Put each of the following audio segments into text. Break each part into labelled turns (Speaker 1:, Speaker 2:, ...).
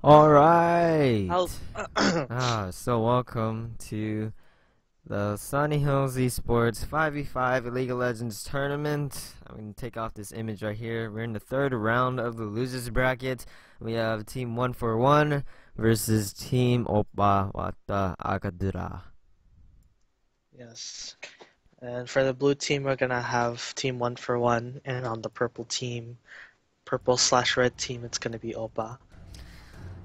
Speaker 1: All right.
Speaker 2: I'll
Speaker 1: So welcome to the Sunny Hills Esports 5v5 League of Legends tournament. I'm going to take off this image right here. We're in the third round of the losers bracket. We have Team 141 versus Team Oppa Wata Akadura.
Speaker 2: Yes. And for the blue team, we're gonna have team 141, and on the purple team, purple/red team, it's gonna be Oppa.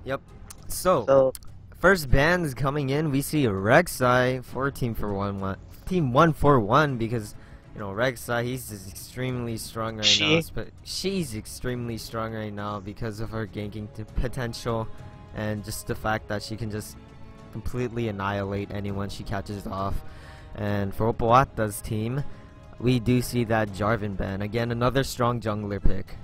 Speaker 1: Yep. So,
Speaker 2: So
Speaker 1: first bans coming in, we see Rek'Sai for Team 141 because Rek'Sai, he's just extremely strong right now. But she's extremely strong right now because of her ganking potential and just the fact that she can just completely annihilate anyone she catches off. And for Opawata's team, we do see that Jarvan ban. Again, another strong jungler pick.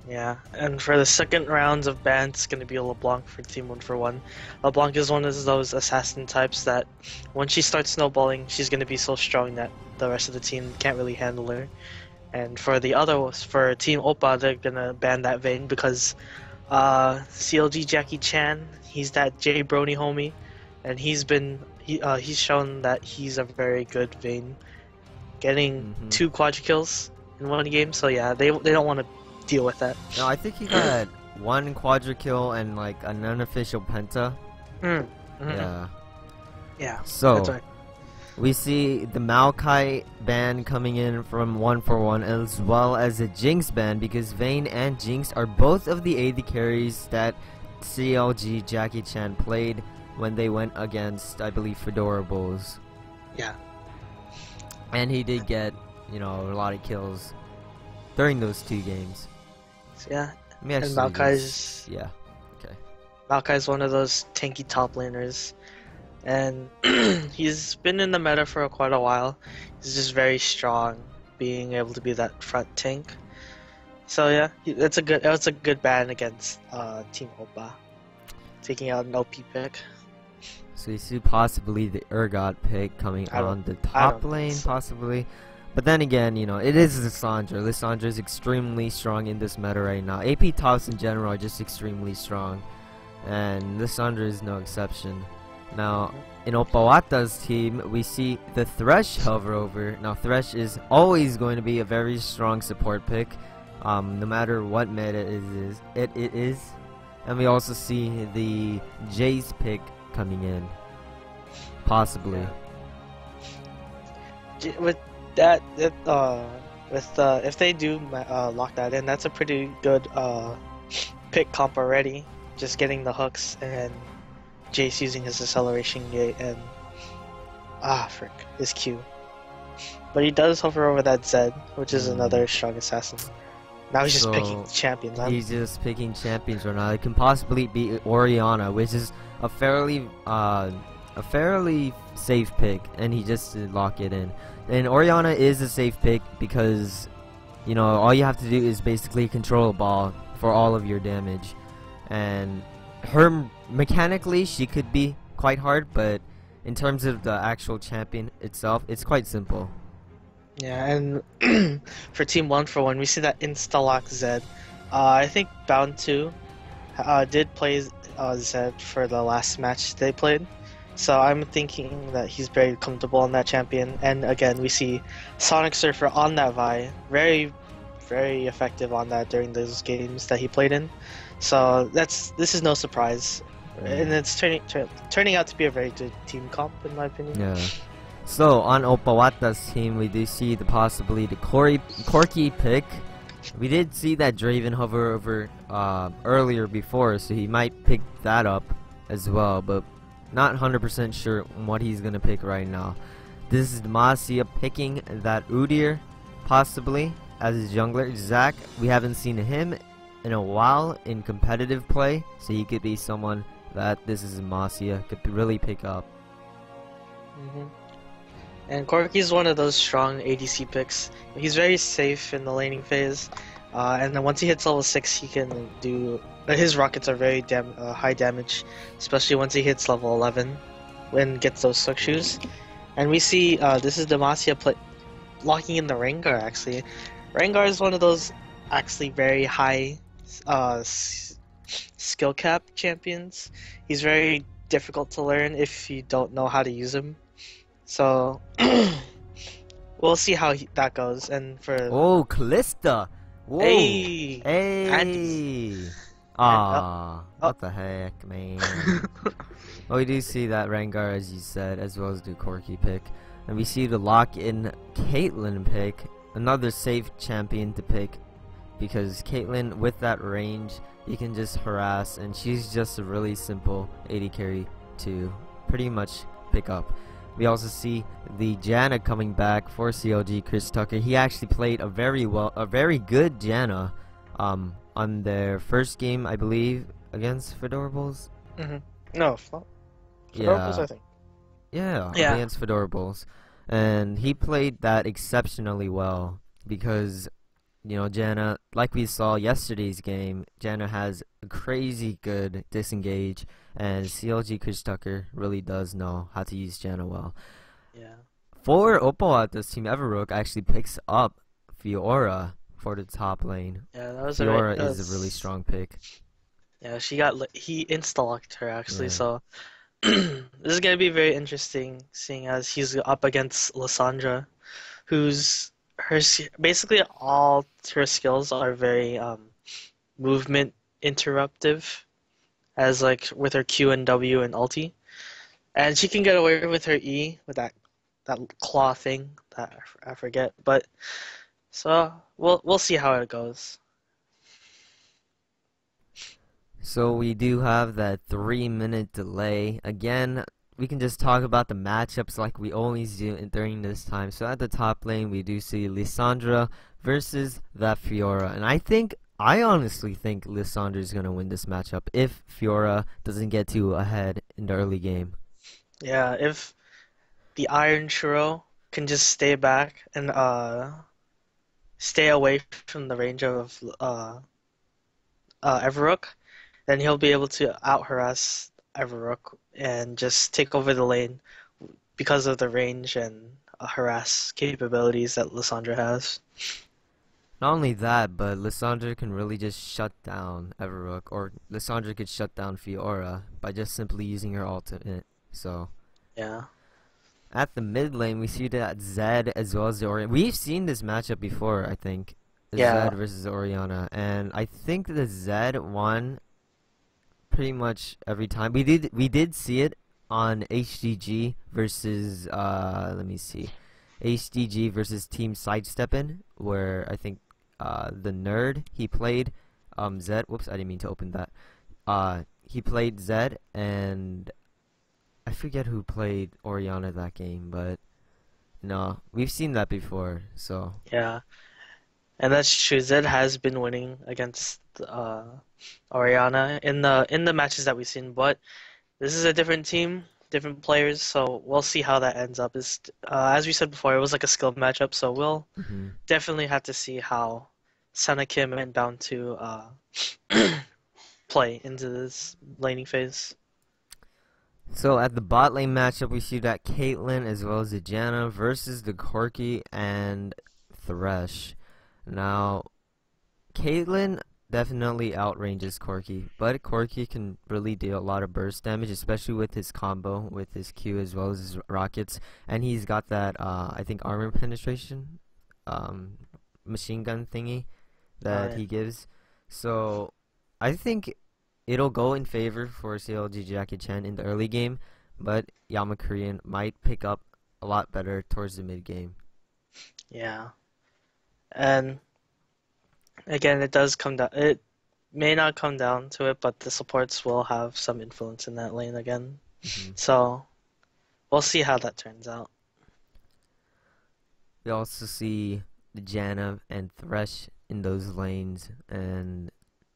Speaker 2: yeah, and for the second rounds of bans, it's gonna be a LeBlanc for team 141. LeBlanc is one of those assassin types that when she starts snowballing, she's gonna be so strong that the rest of the team can't really handle her. And for the others, for team Oppa, they're gonna ban that Vayne because CLG Jackie Chan, he's that J Brony homie, and he's shown that he's a very good Vayne, getting 2 quadra kills in one game. So yeah, they don't want to deal with that.
Speaker 1: No, I think he got 1 quadra kill and like an unofficial penta.
Speaker 2: Yeah.
Speaker 1: So
Speaker 2: That's right.
Speaker 1: we see the Maokai ban coming in from 141 as well as a Jinx ban because Vayne and Jinx are both of the AD carries that CLG Jackie Chan played when they went against, I believe, Fedora Bulls.
Speaker 2: Yeah.
Speaker 1: And he did get, a lot of kills during those 2 games.
Speaker 2: So, yeah.
Speaker 1: And
Speaker 2: Maokai's
Speaker 1: okay.
Speaker 2: Maokai's one of those tanky top laners, and he's been in the meta for quite a while. He's just very strong, being able to be that front tank. So yeah, it's a good ban against Team Oppa, taking out an OP pick.
Speaker 1: So you see possibly the Urgot pick coming on the top lane, possibly. But then again, it is Lissandra. Lissandra is extremely strong in this meta right now. AP tops in general are just extremely strong. And Lissandra is no exception. Now, in Opawata's team, we see the Thresh hover over. Now, Thresh is always going to be a very strong support pick, no matter what meta it is. And we also see the Jace pick coming in, possibly.
Speaker 2: Yeah. With that, if they do lock that in, that's a pretty good pick comp already. Just getting the hooks and Jace using his acceleration gate and his Q. But he does hover over that Zed, which is another strong assassin. Now he's just picking champions.
Speaker 1: He's just picking champions right now. It can possibly be Orianna, which is a fairly safe pick, and he just did lock it in. And Orianna is a safe pick because, all you have to do is basically control a ball for all of your damage. And her mechanically, she could be quite hard, but in terms of the actual champion itself, it's quite simple.
Speaker 2: Yeah, and for Team 141, we see that insta-lock Zed. I think Bound 2 did play Zed for the last match they played. So I'm thinking that he's very comfortable on that champion. And again, we see Sonic Surfer on that Vi. Very, very effective on that during those games that he played in. So this is no surprise. And it's turning out to be a very good team comp, in my opinion.
Speaker 1: Yeah. So on Opawata's team, we do see possibly the Corki pick. We did see that Draven hover over earlier before, so he might pick that up as well, but not 100% sure what he's gonna pick right now. This is Demacia picking that Udyr, possibly as his jungler. Zac, we haven't seen him in a while in competitive play, so he could be someone that this is Demacia could really pick up.
Speaker 2: And Corki is one of those strong ADC picks. He's very safe in the laning phase, and then once he hits level 6, he can do. His rockets are very high damage, especially once he hits level 11, when gets those Sook shoes. And we see this is Demacia locking in the Rengar. Actually, Rengar is one of those actually very high skill cap champions. He's very difficult to learn if you don't know how to use him. So we'll see how that goes. And for
Speaker 1: Oh, Callista! Whoa!
Speaker 2: hey, Andy,
Speaker 1: Hey!
Speaker 2: and oh,
Speaker 1: What the heck, man? Well, we do see that Rengar, as you said, as well as the Corki pick. And we see the lock-in Caitlyn pick. Another safe champion to pick. Because Caitlyn, with that range, you can just harass. And she's just a really simple AD carry to pretty much pick up. We also see the Janna coming back for CLG Chris Tucker. He actually played a very good Janna on their first game, I believe, against Fedorables.
Speaker 2: no, Fedorables,
Speaker 1: Yeah,
Speaker 2: I think.
Speaker 1: yeah,
Speaker 2: Yeah,
Speaker 1: against Fedorables. And he played that exceptionally well because, you know, Janna, like we saw yesterday's game, Janna has a crazy good disengage, and CLG Chris Tucker really does know how to use Janna well.
Speaker 2: yeah,
Speaker 1: For Opalata's team, Everrook actually picks up Fiora for the top lane.
Speaker 2: yeah. That was alright.
Speaker 1: Fiora is a really strong pick.
Speaker 2: Yeah, he insta-locked her actually.
Speaker 1: Yeah.
Speaker 2: So this is gonna be very interesting, seeing as he's up against Lissandra, who's basically all her skills are very movement interruptive, as like with her Q and W and ulti, and she can get away with her E with that claw thing that I forget, but so we'll see how it goes.
Speaker 1: So we do have that 3-minute delay. Again, we can just talk about the matchups like we always do during this time. So at the top lane, we do see Lissandra versus that Fiora. And I honestly think Lissandra is going to win this matchup if Fiora doesn't get too ahead in the early game.
Speaker 2: Yeah, if the Iron Churro can just stay back and stay away from the range of Everrook, then he'll be able to out harass Everrook and just take over the lane because of the range and harass capabilities that Lissandra has.
Speaker 1: Not only that, but Lissandra can really just shut down Everrook, or Lissandra could shut down Fiora by just simply using her ultimate. So
Speaker 2: Yeah.
Speaker 1: at the mid lane, we see that Zed as well as the Orianna. We've seen this matchup before, I think. The
Speaker 2: Yeah.
Speaker 1: Zed versus Orianna, and I think the Zed won pretty much every time. We did see it on HDG versus let me see, HDG versus Team Sidesteppin, where I think the nerd he played Zed. Whoops, I didn't mean to open that. He played Zed, and I forget who played Orianna that game, but no, we've seen that before. So
Speaker 2: Yeah. And that's true. Zed has been winning against Orianna in the matches that we've seen, but this is a different team, different players, so we'll see how that ends up. Is as we said before, it was like a skill matchup, so we'll
Speaker 1: mhm.
Speaker 2: definitely have to see how Sana Kim and Bound to play into this laning phase.
Speaker 1: So at the bot lane matchup, we see that Caitlyn as well as the Janna versus the Corki and Thresh. Now, Caitlyn definitely outranges Corki, but Corki can really deal a lot of burst damage, especially with his combo, with his Q as well as his rockets, and he's got that, I think, armor penetration, machine gun thingy that he gives. So, I think it'll go in favor for CLG Jackie Chan in the early game, but Yama Korean might pick up a lot better towards the mid game.
Speaker 2: Yeah. And again, it does come down. It may not come down to it, but the supports will have some influence in that lane again. So we'll see how that turns out.
Speaker 1: We also see the Janna and Thresh in those lanes, and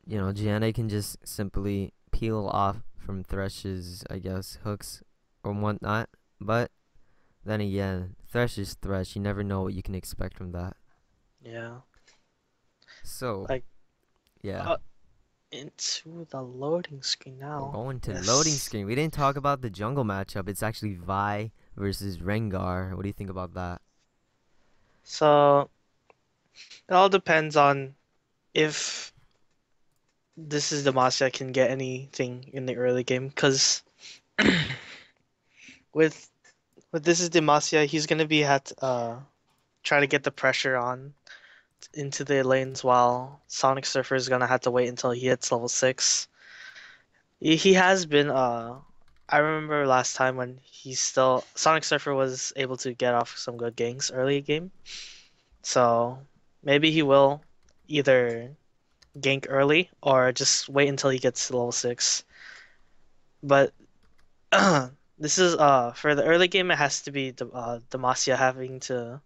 Speaker 1: you know, Janna can just simply peel off from Thresh's, I guess, hooks or whatnot. But then again, Thresh is Thresh. You never know what you can expect from that.
Speaker 2: Yeah.
Speaker 1: So,
Speaker 2: Like,
Speaker 1: yeah.
Speaker 2: into the loading screen now.
Speaker 1: We're going to loading screen. We didn't talk about the jungle matchup. It's actually Vi versus Rengar. What do you think about that?
Speaker 2: So it all depends on if this is Demacia can get anything in the early game because with this is Demacia, he's gonna be at try to get the pressure on into the lanes while Sonic Surfer is gonna have to wait until he hits level 6. He has been I remember last time when he's still Sonic Surfer was able to get off some good ganks early game. So maybe he will either gank early or just wait until he gets to level 6. But this is for the early game it has to be Demacia having to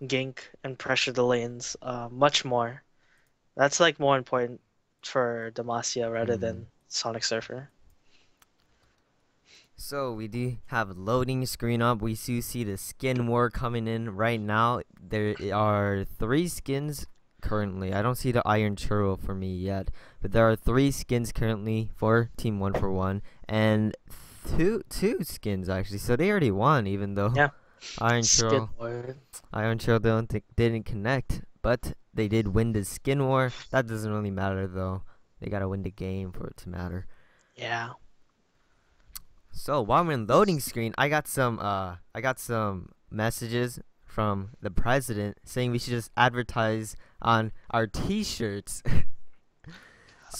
Speaker 2: gank and pressure the lanes much more. That's like more important for Demacia rather
Speaker 1: Hmm.
Speaker 2: than Sonic Surfer.
Speaker 1: So we do have a loading screen up. We do see the skin war coming in right now. There are 3 skins currently. I don't see the Iron Churro for me yet, but there are 3 skins currently for Team 141 and two skins actually. So they already won, even though
Speaker 2: Yeah,
Speaker 1: Iron
Speaker 2: Skid
Speaker 1: Churro
Speaker 2: Lord.
Speaker 1: Iron Churro didn't connect, but they did win the skin war. That doesn't really matter though. They gotta win the game for it to matter.
Speaker 2: Yeah.
Speaker 1: So while I'm in loading screen, I got some messages from the president saying we should just advertise on our T-shirts.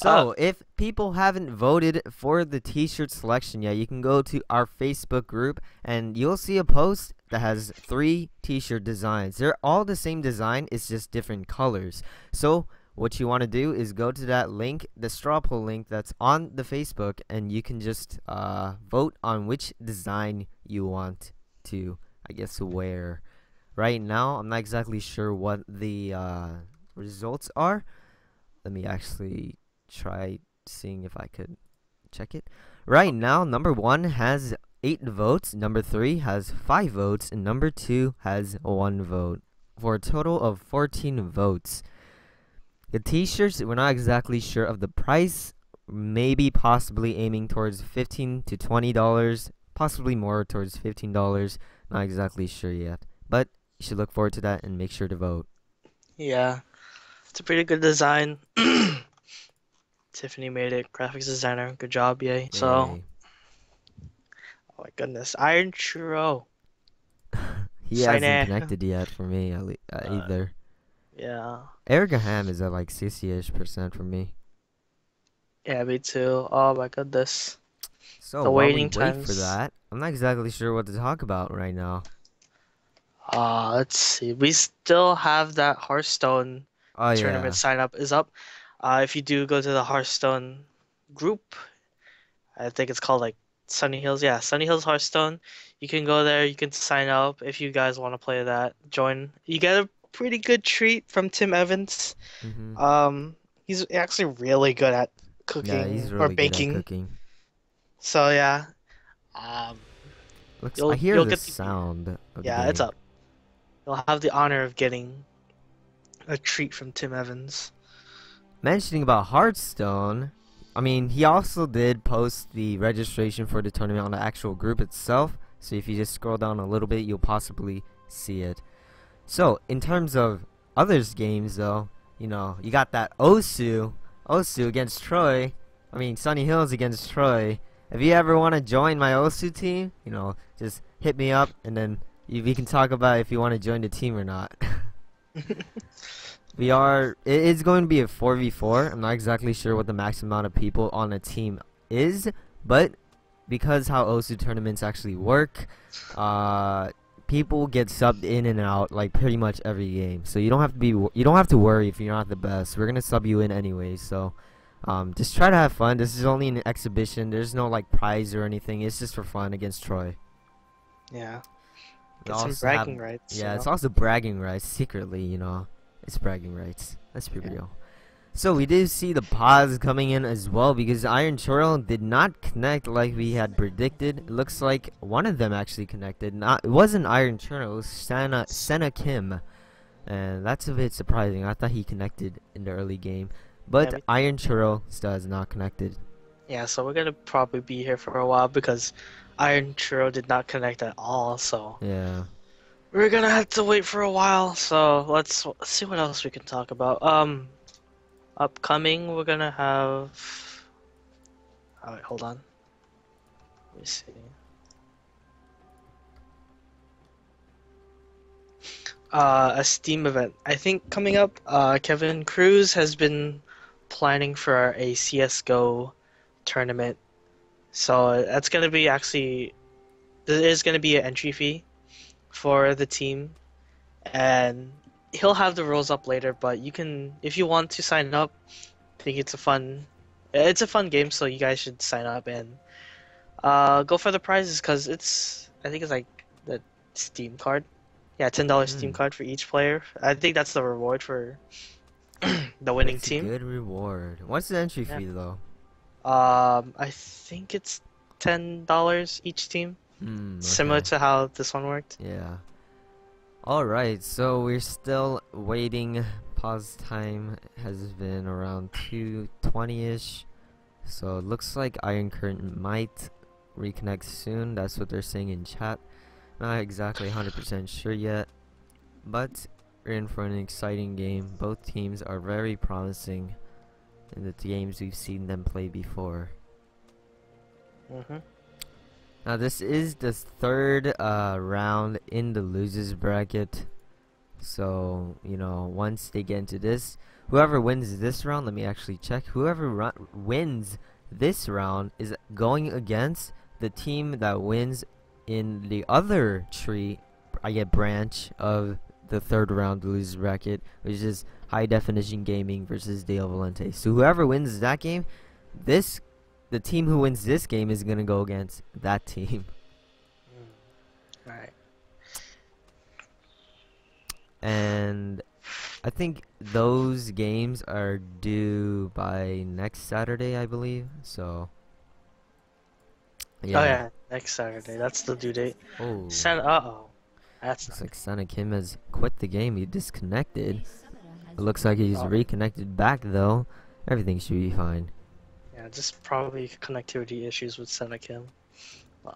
Speaker 2: Uh,
Speaker 1: So if people haven't voted for the T-shirt selection yet, you can go to our Facebook group and you'll see a post that has 3 T-shirt designs. They're all the same design, it's just different colors. So what you want to do is go to that link, the straw poll link that's on the Facebook, and you can just vote on which design you want to, I guess, wear. Right now, I'm not exactly sure what the results are. Let me actually try seeing if I could check it. Right now, number 1 has 8 votes, number 3 has 5 votes, and number 2 has 1 vote, for a total of 14 votes. The t-shirts, we're not exactly sure of the price, maybe possibly aiming towards $15 to $20, possibly more towards $15, not exactly sure yet. But you should look forward to that and make sure to vote.
Speaker 2: yeah. It's a pretty good design. Tiffany made it. Graphics designer. Good job, yay. So,
Speaker 1: Yay.
Speaker 2: oh my goodness. Iron Churro.
Speaker 1: He hasn't
Speaker 2: Shiny.
Speaker 1: connected yet for me
Speaker 2: Uh,
Speaker 1: either.
Speaker 2: yeah.
Speaker 1: Eric Ham is at like 60-ish% for me.
Speaker 2: Yeah, me too. Oh my goodness.
Speaker 1: So
Speaker 2: The
Speaker 1: while we
Speaker 2: waiting
Speaker 1: wait for
Speaker 2: times.
Speaker 1: that, I'm not exactly sure what to talk about right now.
Speaker 2: Let's see. We still have that Hearthstone
Speaker 1: Oh
Speaker 2: tournament
Speaker 1: yeah.
Speaker 2: sign up is up. If you do go to the Hearthstone group, I think it's called like Sunny Hills. Yeah, Sunny Hills Hearthstone. You can go there. You can sign up if you guys want to play that. Join. You get a pretty good treat from Tim Evans.
Speaker 1: Mhm.
Speaker 2: Um, he's actually really good at
Speaker 1: Yeah, he's
Speaker 2: cooking or
Speaker 1: really good at
Speaker 2: baking.
Speaker 1: cooking.
Speaker 2: So yeah, um,
Speaker 1: Looks. I hear
Speaker 2: you'll
Speaker 1: the
Speaker 2: get the
Speaker 1: sound of the
Speaker 2: yeah, it's
Speaker 1: game.
Speaker 2: up. You'll have the honor of getting a treat from Tim Evans.
Speaker 1: Mentioning about Hearthstone, I mean, he also did post the registration for the tournament on the actual group itself. So if you just scroll down a little bit, you'll possibly see it. So in terms of others games, though, you got that Osu against Troy. I mean, Sunny Hills against Troy. If you ever want to join my Osu team, just hit me up, and then we can talk about if you want to join the team or not. It is going to be a 4v4. I'm not exactly sure what the max amount of people on a team is, but because how Osu tournaments actually work, people get subbed in and out like pretty much every game. So you don't have to worry if you're not the best. We're gonna sub you in anyway. So just try to have fun. This is only an exhibition. There's no like prize or anything. It's just for fun against Troy.
Speaker 2: Yeah,
Speaker 1: We
Speaker 2: get some
Speaker 1: also have
Speaker 2: bragging rights.
Speaker 1: Yeah, it's also bragging rights secretly. It's bragging rights. Let's be real. So we did see the pause coming in as well because Iron Churro did not connect like we had predicted. It looks like one of them actually connected. It wasn't Iron Churro, it was Senna Kim. And that's a bit surprising. I thought he connected in the early game. But
Speaker 2: Yeah,
Speaker 1: Iron Churro still has not connected.
Speaker 2: yeah, so we're gonna probably be here for a while because Iron Churro did not connect at all. So
Speaker 1: Yeah.
Speaker 2: we're gonna have to wait for a while. So let's see what else we can talk about. Upcoming, we're gonna have. Oh, wait, hold on. Let me see. A Steam event. I think coming up, Kevin Cruz has been planning for a CS:GO tournament. So that's gonna be actually there is gonna be an entry fee for the team, and he'll have the rules up later. But you can, if you want to sign up, I think it's a fun game. So you guys should sign up and go for the prizes because I think it's like the Steam card. Yeah, $10 Steam
Speaker 1: Mm,
Speaker 2: card for each player. I think that's the reward for the winning
Speaker 1: that's a
Speaker 2: team.
Speaker 1: good reward. What's the entry
Speaker 2: Yeah.
Speaker 1: fee though?
Speaker 2: I think it's $10 each team, similar
Speaker 1: Okay.
Speaker 2: to how this one worked.
Speaker 1: Yeah. Alright, so we're still waiting. Pause time has been around 2:20ish. So it looks like Iron Curtain might reconnect soon. That's what they're saying in chat. Not exactly 100% sure yet, but we're in for an exciting game. Both teams are very promising in the games we've seen them play before.
Speaker 2: Hmm.
Speaker 1: Now this is the third round in the losers bracket. So, you know, once they get into this, whoever wins this round, let me actually check. Whoever wins this round is going against the team that wins in the other tree, branch of the third round losers bracket, which is High Definition Gaming versus Dale Valente. So whoever wins that game, the team who wins this game is gonna go against that team.
Speaker 2: Alright.
Speaker 1: And I think those games are due by next Saturday, I believe. So yeah.
Speaker 2: Oh yeah, next Saturday. That's the due date.
Speaker 1: Oh,
Speaker 2: Uh-oh. That's
Speaker 1: looks
Speaker 2: not
Speaker 1: like Santa Kim has quit the game. He disconnected. It looks like he's
Speaker 2: Oh.
Speaker 1: reconnected back though. Everything should be fine.
Speaker 2: Yeah, just probably connectivity issues with Senekim.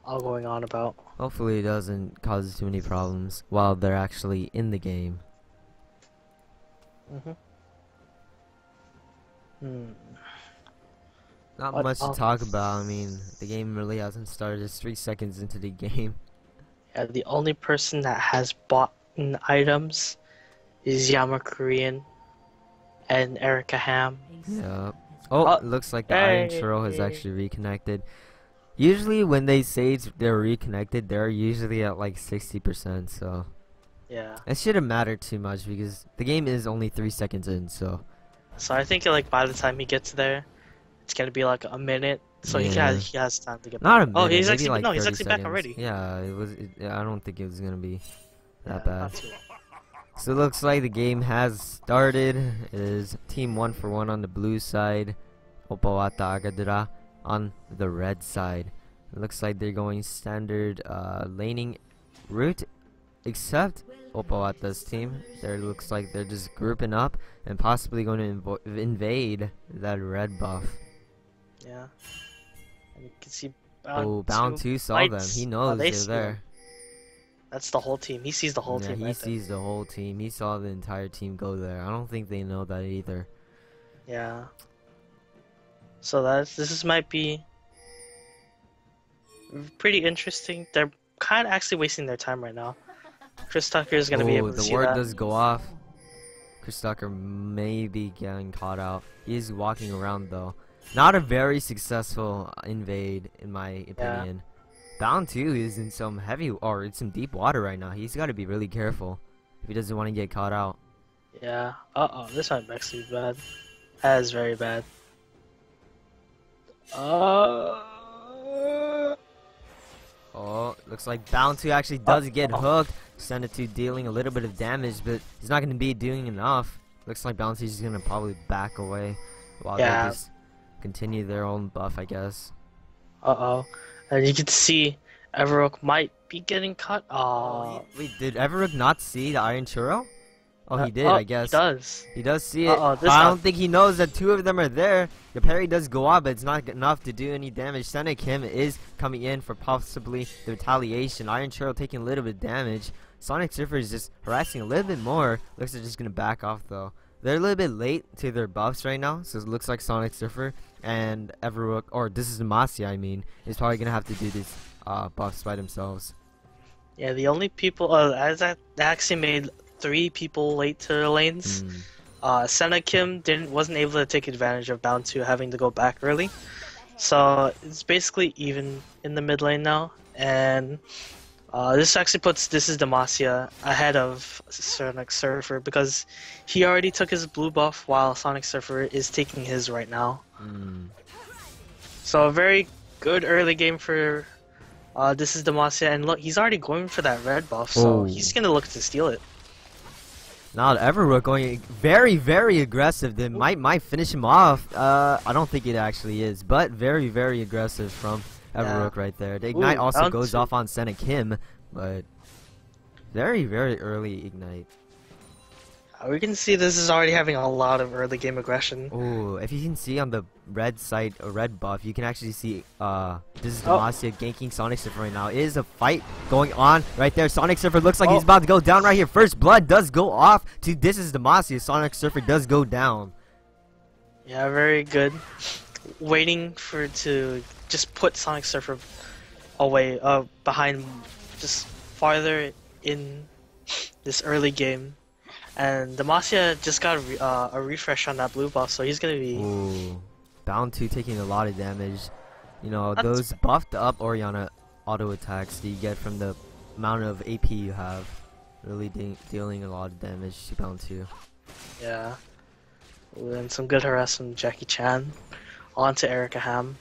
Speaker 2: All going on about.
Speaker 1: Hopefully it doesn't cause too many problems while they're actually in the game.
Speaker 2: Mm-hmm. Hmm.
Speaker 1: Not
Speaker 2: What
Speaker 1: much to
Speaker 2: else?
Speaker 1: talk about. I mean, the game really hasn't started. It's 3 seconds into the game.
Speaker 2: Yeah, the only person that has bought items is Yama Korean and Erica Ham.
Speaker 1: Yeah. Oh, it looks like the Iron Churro has
Speaker 2: Hey.
Speaker 1: actually reconnected. Usually when they say they're reconnected, they're usually at like 60%, so
Speaker 2: Yeah.
Speaker 1: it shouldn't matter too much because the game is only 3 seconds in, so
Speaker 2: So I think like by the time he gets there, it's gonna be like a minute. So
Speaker 1: yeah.
Speaker 2: he has time to get
Speaker 1: Not a
Speaker 2: back.
Speaker 1: minute,
Speaker 2: Oh, he's
Speaker 1: maybe
Speaker 2: actually
Speaker 1: like
Speaker 2: no,
Speaker 1: 30
Speaker 2: he's actually
Speaker 1: seconds.
Speaker 2: back already.
Speaker 1: Yeah, I don't think it was gonna be that
Speaker 2: Yeah,
Speaker 1: bad.
Speaker 2: not too long.
Speaker 1: So it looks like the game has started. It is team 1-for-1 on the blue side, Opawata Agadura on the red side. It looks like they're going standard laning route, except Opawata's team. There looks like they're just grouping up and possibly going to invade that red buff.
Speaker 2: Yeah. And you can see
Speaker 1: Oh, Bound 2 saw them.
Speaker 2: lights.
Speaker 1: He
Speaker 2: Oh,
Speaker 1: knows
Speaker 2: they
Speaker 1: they're
Speaker 2: see
Speaker 1: there.
Speaker 2: them. That's the whole team. He sees the whole
Speaker 1: Yeah,
Speaker 2: team
Speaker 1: he
Speaker 2: right there.
Speaker 1: sees the whole team. He saw the entire team go there. I don't think they know that either.
Speaker 2: Yeah. So this might be pretty interesting. They're kind of actually wasting their time right now. Chris Tucker is gonna be able to
Speaker 1: the
Speaker 2: see
Speaker 1: word
Speaker 2: that.
Speaker 1: does go off. Chris Tucker may be getting caught out. He's walking around though. Not a very successful invade in my opinion. Bound 2 is in some in some deep water right now. He's got to be really careful if he doesn't want to get caught out.
Speaker 2: Yeah. Uh-oh, this might actually be bad. That is very bad.
Speaker 1: Oh, looks like Bound 2 actually does get hooked. Send it to dealing a little bit of damage, but he's not going to be doing enough. Looks like Bound 2 is going to probably back away while they just continue their own buff, I guess.
Speaker 2: Uh-oh. And you can see Everook might be getting cut.
Speaker 1: Wait, did Everett not see the Iron Churro? Oh, he did, I guess.
Speaker 2: He does.
Speaker 1: He does see it.
Speaker 2: Uh-oh,
Speaker 1: I don't think he knows that two of them are there. The parry does go up, but it's not enough to do any damage. Sena Kim is coming in for possibly the retaliation. Iron Churro taking a little bit of damage. Sonic Surfer is just harassing a little bit more. Looks like they're just going to back off, though. They're a little bit late to their buffs right now, so it looks like Sonic Surfer and Everrook, or this is Demacia, I mean, is probably gonna have to do these buffs by themselves.
Speaker 2: Yeah, the only people as I actually made 3 people late to the lanes. Senna Kim wasn't able to take advantage of Bound 2 having to go back early. So it's basically even in the mid lane now, and this actually puts This is Demacia ahead of Sonic Surfer because he already took his blue buff while Sonic Surfer is taking his right now. So a very good early game for This is Demacia, and look, he's already going for that red buff, so he's gonna look to steal it.
Speaker 1: Now Everrook going very, very aggressive. They might finish him off. I don't think it actually is, but very, very aggressive from Everrook right there. The Ignite also goes off on Senna Kim, but very, very early Ignite.
Speaker 2: We can see this is already having a lot of early game aggression.
Speaker 1: Oh, if you can see on the red side, a red buff, you can actually see This is Demacia ganking Sonic Surfer right now. It is a fight going on right there. Sonic Surfer looks like he's about to go down right here. First blood does go off to This is Demacia. Sonic Surfer does go down.
Speaker 2: Yeah, very good. Waiting for it to just put Sonic Surfer away, behind, just farther in this early game. And Demacia just got a refresh on that blue buff, so he's gonna be...
Speaker 1: Ooh, Bound 2 taking a lot of damage. You know, those buffed up Orianna auto attacks that you get from the amount of AP you have, really dealing a lot of damage to Bound 2.
Speaker 2: Yeah. Ooh, and some good harass from Jackie Chan. On to Erica Ham.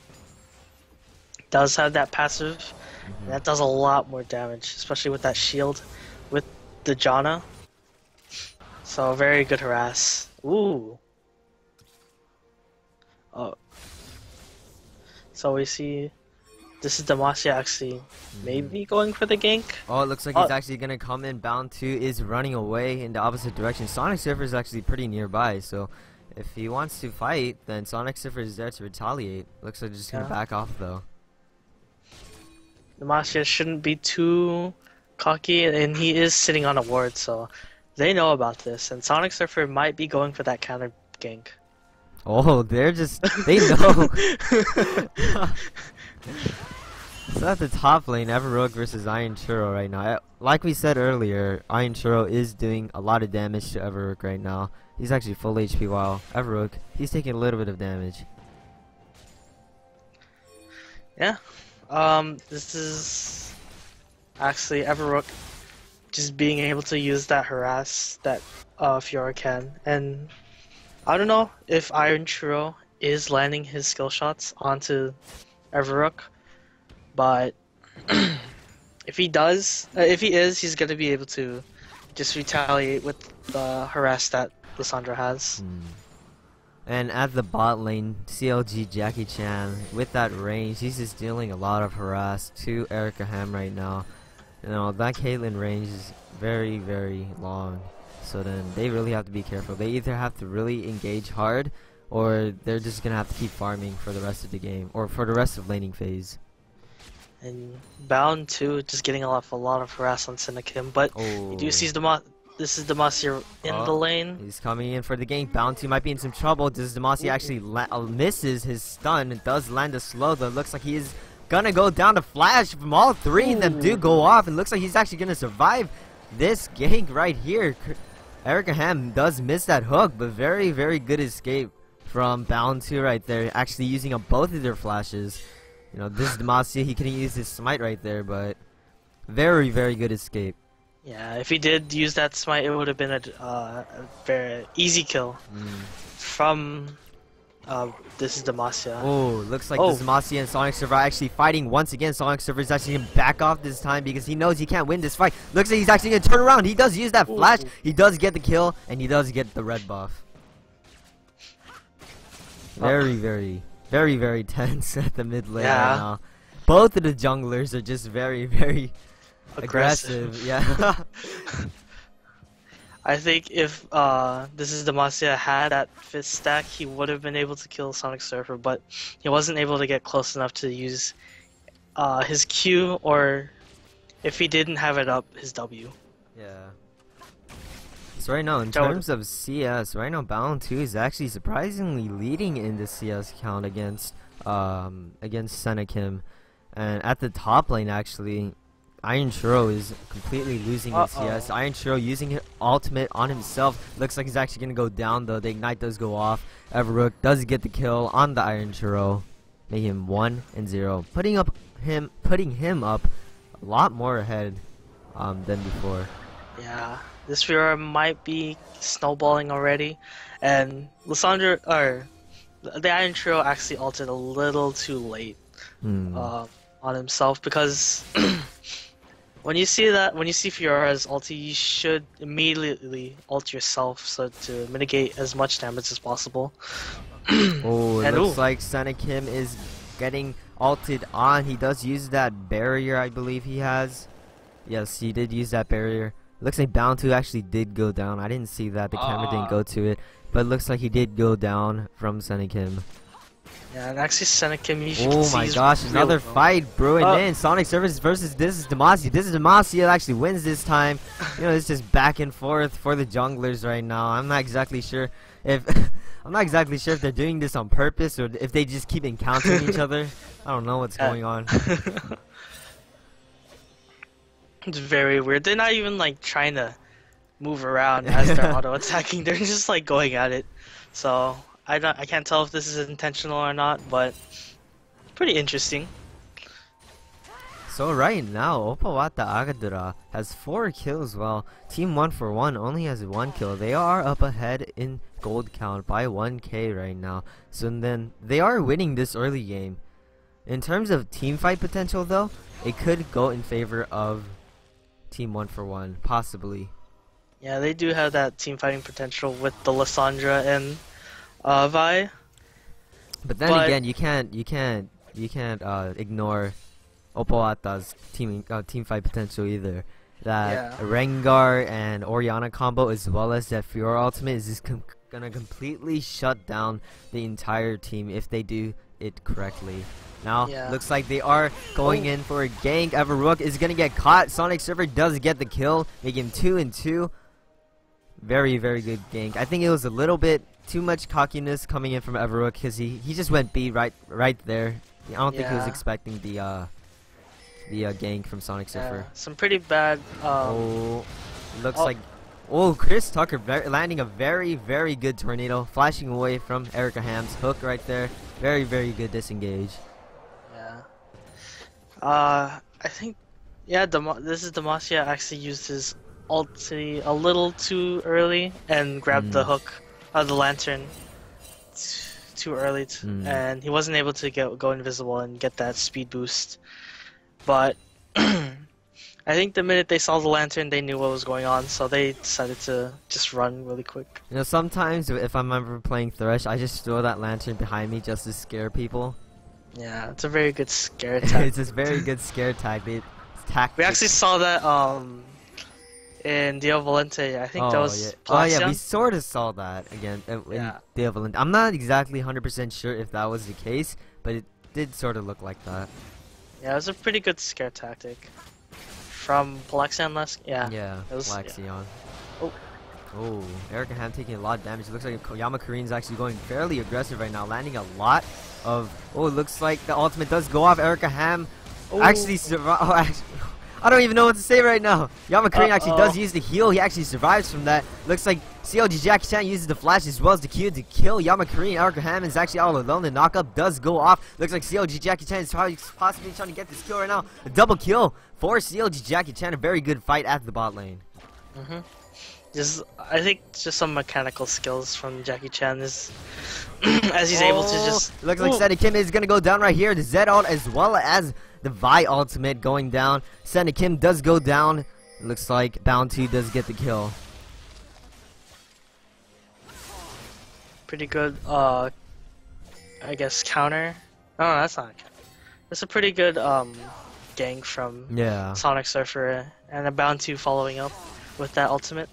Speaker 2: Does have that passive, and that does a lot more damage, especially with that shield with the Janna. So very good harass. Ooh. Oh. So we see This is Demacia actually maybe going for the gank.
Speaker 1: Oh, it looks like he's actually gonna come in. Bound 2 is running away in the opposite direction. Sonic Surfer is actually pretty nearby, so if he wants to fight, then Sonic Surfer is there to retaliate. Looks like he's just gonna back off though.
Speaker 2: Demacia shouldn't be too cocky, and he is sitting on a ward, so they know about this, and Sonic Surfer might be going for that counter gank.
Speaker 1: Oh, they know. So at the top lane, Everrook versus Iron Churro right now. Like we said earlier, Iron Churro is doing a lot of damage to Everrook right now. He's actually full HP, while Everrook, he's taking a little bit of damage.
Speaker 2: Yeah. This is actually Everrook just being able to use that harass that Fiora can, and I don't know if Iron Churro is landing his skill shots onto Everrook, but if he does, if he is, he's gonna be able to just retaliate with the harass that Lissandra has.
Speaker 1: And at the bot lane, CLG Jackie Chan, with that range, he's just dealing a lot of harass to Erica Ham right now. You know, that Caitlyn range is very, very long. So then they really have to be careful. They either have to really engage hard, or they're just going to have to keep farming for the rest of the game, or for the rest of laning phase.
Speaker 2: And Bound 2 just getting a lot of harass on Senna Kim, but you do see This is Demacia in the lane.
Speaker 1: He's coming in for the gank. Bound 2 might be in some trouble. Does Demacia actually misses his stun? It does land a slow, though. It looks like he is gonna go down to flash from all three of them do go off. It looks like he's actually gonna survive this gank right here. Erica Ham does miss that hook, but very, very good escape from Bound 2 right there. Actually using up both of their flashes. You know, this is Demacia. He couldn't use his smite right there, but very, very good escape.
Speaker 2: Yeah, if he did use that smite, it would have been a very easy kill from This is Demacia.
Speaker 1: Oh, looks like this Demacia and Sonic Surfer are actually fighting once again. Sonic Surfer is actually going to back off this time because he knows he can't win this fight. Looks like he's actually going to turn around. He does use that flash. He does get the kill, and he does get the red buff. Very, very, very, very tense at the mid lane right now. Both of the junglers are just very, very aggressive. Yeah.
Speaker 2: I think if This is Demacia had that fist stack, he would have been able to kill Sonic Surfer, but he wasn't able to get close enough to use his Q, or if he didn't have it up, his W.
Speaker 1: Yeah. He's So right now, in terms of CS, right now Balon 2 is actually surprisingly leading in the CS count against Senna Kim. And at the top lane, actually, Iron Churro is completely losing his CS. Iron Churro using his ultimate on himself. Looks like he's actually going to go down, though. The Ignite does go off. Everrook does get the kill on the Iron Churro, making him 1-0. Putting him up a lot more ahead than before.
Speaker 2: Yeah, this Fiora might be snowballing already. And Lissandra, or the Iron Churro actually ulted a little too late on himself, because when you see Fiora's ulti, you should immediately ult yourself so to mitigate as much damage as possible.
Speaker 1: Oh, it looks like Senna Kim is getting ulted on. He does use that barrier, I believe he has. Yes, he did use that barrier. Looks like Bound 2 actually did go down. I didn't see that. The camera didn't go to it. But it looks like he did go down from Senna Kim.
Speaker 2: Yeah, and actually Senna Kim, you should
Speaker 1: oh my gosh, another fight brewing in. Sonic Service versus this is Demacia. This is Demacia actually wins this time. You know, it's just back and forth for the junglers right now. I'm not exactly sure if they're doing this on purpose or if they just keep encountering each other. I don't know what's going on.
Speaker 2: It's very weird. They're not even like trying to move around as they're auto attacking. They're just like going at it. So I can't tell if this is intentional or not, but pretty interesting.
Speaker 1: So right now, Opawata Agadura has 4 kills while Team 141 only has 1 kill. They are up ahead in gold count by 1k right now. So then they are winning this early game. In terms of team fight potential though, it could go in favor of Team 141, possibly.
Speaker 2: Yeah, they do have that team fighting potential with the Lissandra and Vi.
Speaker 1: But then again, you can't ignore Opawata's team fight potential either. That Rengar and Orianna combo, as well as that Fiora ultimate, is just gonna completely shut down the entire team if they do it correctly. Now, looks like they are going in for a gank. Everrook is gonna get caught. Sonic Surfer does get the kill, making him 2-2. Very, very good gank. I think it was a little bit too much cockiness coming in from Everrook because he just went B right there. I don't think he was expecting the gank from Sonic Surfer.
Speaker 2: Some pretty bad.
Speaker 1: Looks like Chris Tucker landing a very, very good tornado, flashing away from Erica Ham's hook right there. Very, very good disengage.
Speaker 2: I think this is Demacia actually used his ulti a little too early and grabbed the hook of the lantern too early, and he wasn't able to go invisible and get that speed boost. But I think the minute they saw the lantern, they knew what was going on, so they decided to just run really quick.
Speaker 1: You know, sometimes if I'm ever playing Thresh, I just throw that lantern behind me just to scare people.
Speaker 2: Yeah, it's a very good scare tactic.
Speaker 1: It's a very good scare tactic.
Speaker 2: We actually saw that in Dio Valente. I think that was
Speaker 1: Plaxion. We sort of saw that again in Dio Valente. I'm not exactly 100% sure if that was the case, but it did sort of look like that.
Speaker 2: Yeah, it was a pretty good scare tactic from Plaxion last.
Speaker 1: Yeah, it was Plaxion. Oh, Erica Ham taking a lot of damage. It looks like Yamakarin's actually going fairly aggressive right now, landing a lot of. Oh, it looks like the ultimate does go off. Erica Ham actually survives. I don't even know what to say right now. Yamakarin actually does use the heal. He actually survives from that. Looks like CLG Jackie Chan uses the flash as well as the Q to kill Yamakarin. Erica Ham is actually all alone. The knockup does go off. Looks like CLG Jackie Chan is possibly trying to get this kill right now. A double kill for CLG Jackie Chan. A very good fight at the bot lane.
Speaker 2: I think just some mechanical skills from Jackie Chan is as he's able to just.
Speaker 1: Looks like Senna Kim is gonna go down right here. The Z ult as well as the Vi ultimate going down. Senna Kim does go down. Looks like Bound 2 does get the kill.
Speaker 2: Pretty good, I guess counter. No, that's not. That's a pretty good gank from Sonic Surfer, and a Bound 2 following up with that ultimate.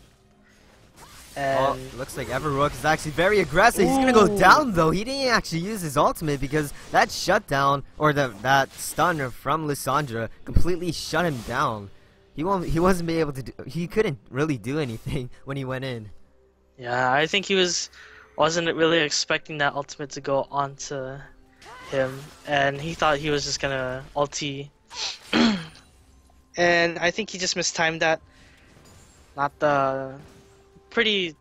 Speaker 2: And
Speaker 1: looks like Everrook is actually very aggressive. He's gonna go down though. He didn't actually use his ultimate because that shutdown or that stun from Lissandra completely shut him down. He wasn't be able to do, he couldn't really do anything when he went in.
Speaker 2: Yeah, I think he wasn't really expecting that ultimate to go onto him, and he thought he was just gonna ulti. And I think he just mistimed that. Not the pretty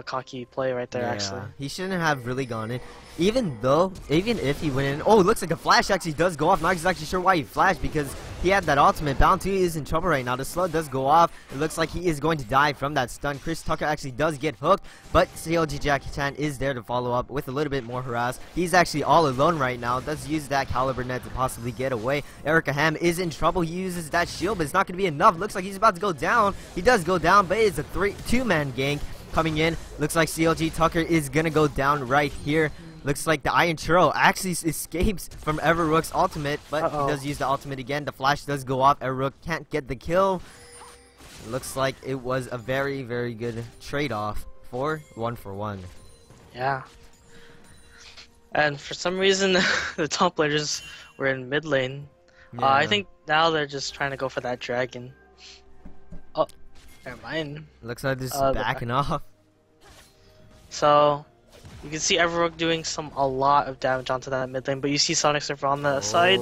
Speaker 2: cocky play right there, actually.
Speaker 1: He shouldn't have really gone in. Even if he went in. Oh, it looks like a flash actually does go off. Not exactly sure why he flashed because he had that ultimate. Bound 2 is in trouble right now. The slow does go off. It looks like he is going to die from that stun. Chris Tucker actually does get hooked, but CLG Jackie Chan is there to follow up with a little bit more harass. He's actually all alone right now. Does use that caliber net to possibly get away. Erica Ham is in trouble. He uses that shield, but it's not going to be enough. Looks like he's about to go down. He does go down, but it's a 2-man gank coming in. Looks like CLG Tucker is going to go down right here. Looks like the Iron Churro actually escapes from Everrook's ultimate, but he does use the ultimate again. The flash does go off. Everrook can't get the kill. Looks like it was a very, very good trade-off for 1-for-1.
Speaker 2: Yeah. And for some reason, the top laners were in mid lane.
Speaker 1: Yeah.
Speaker 2: I think now they're just trying to go for that dragon. Oh, never mind.
Speaker 1: Looks like this is backing off.
Speaker 2: So you can see Everrook doing a lot of damage onto that mid lane, but you see Sonic Surfer on the side.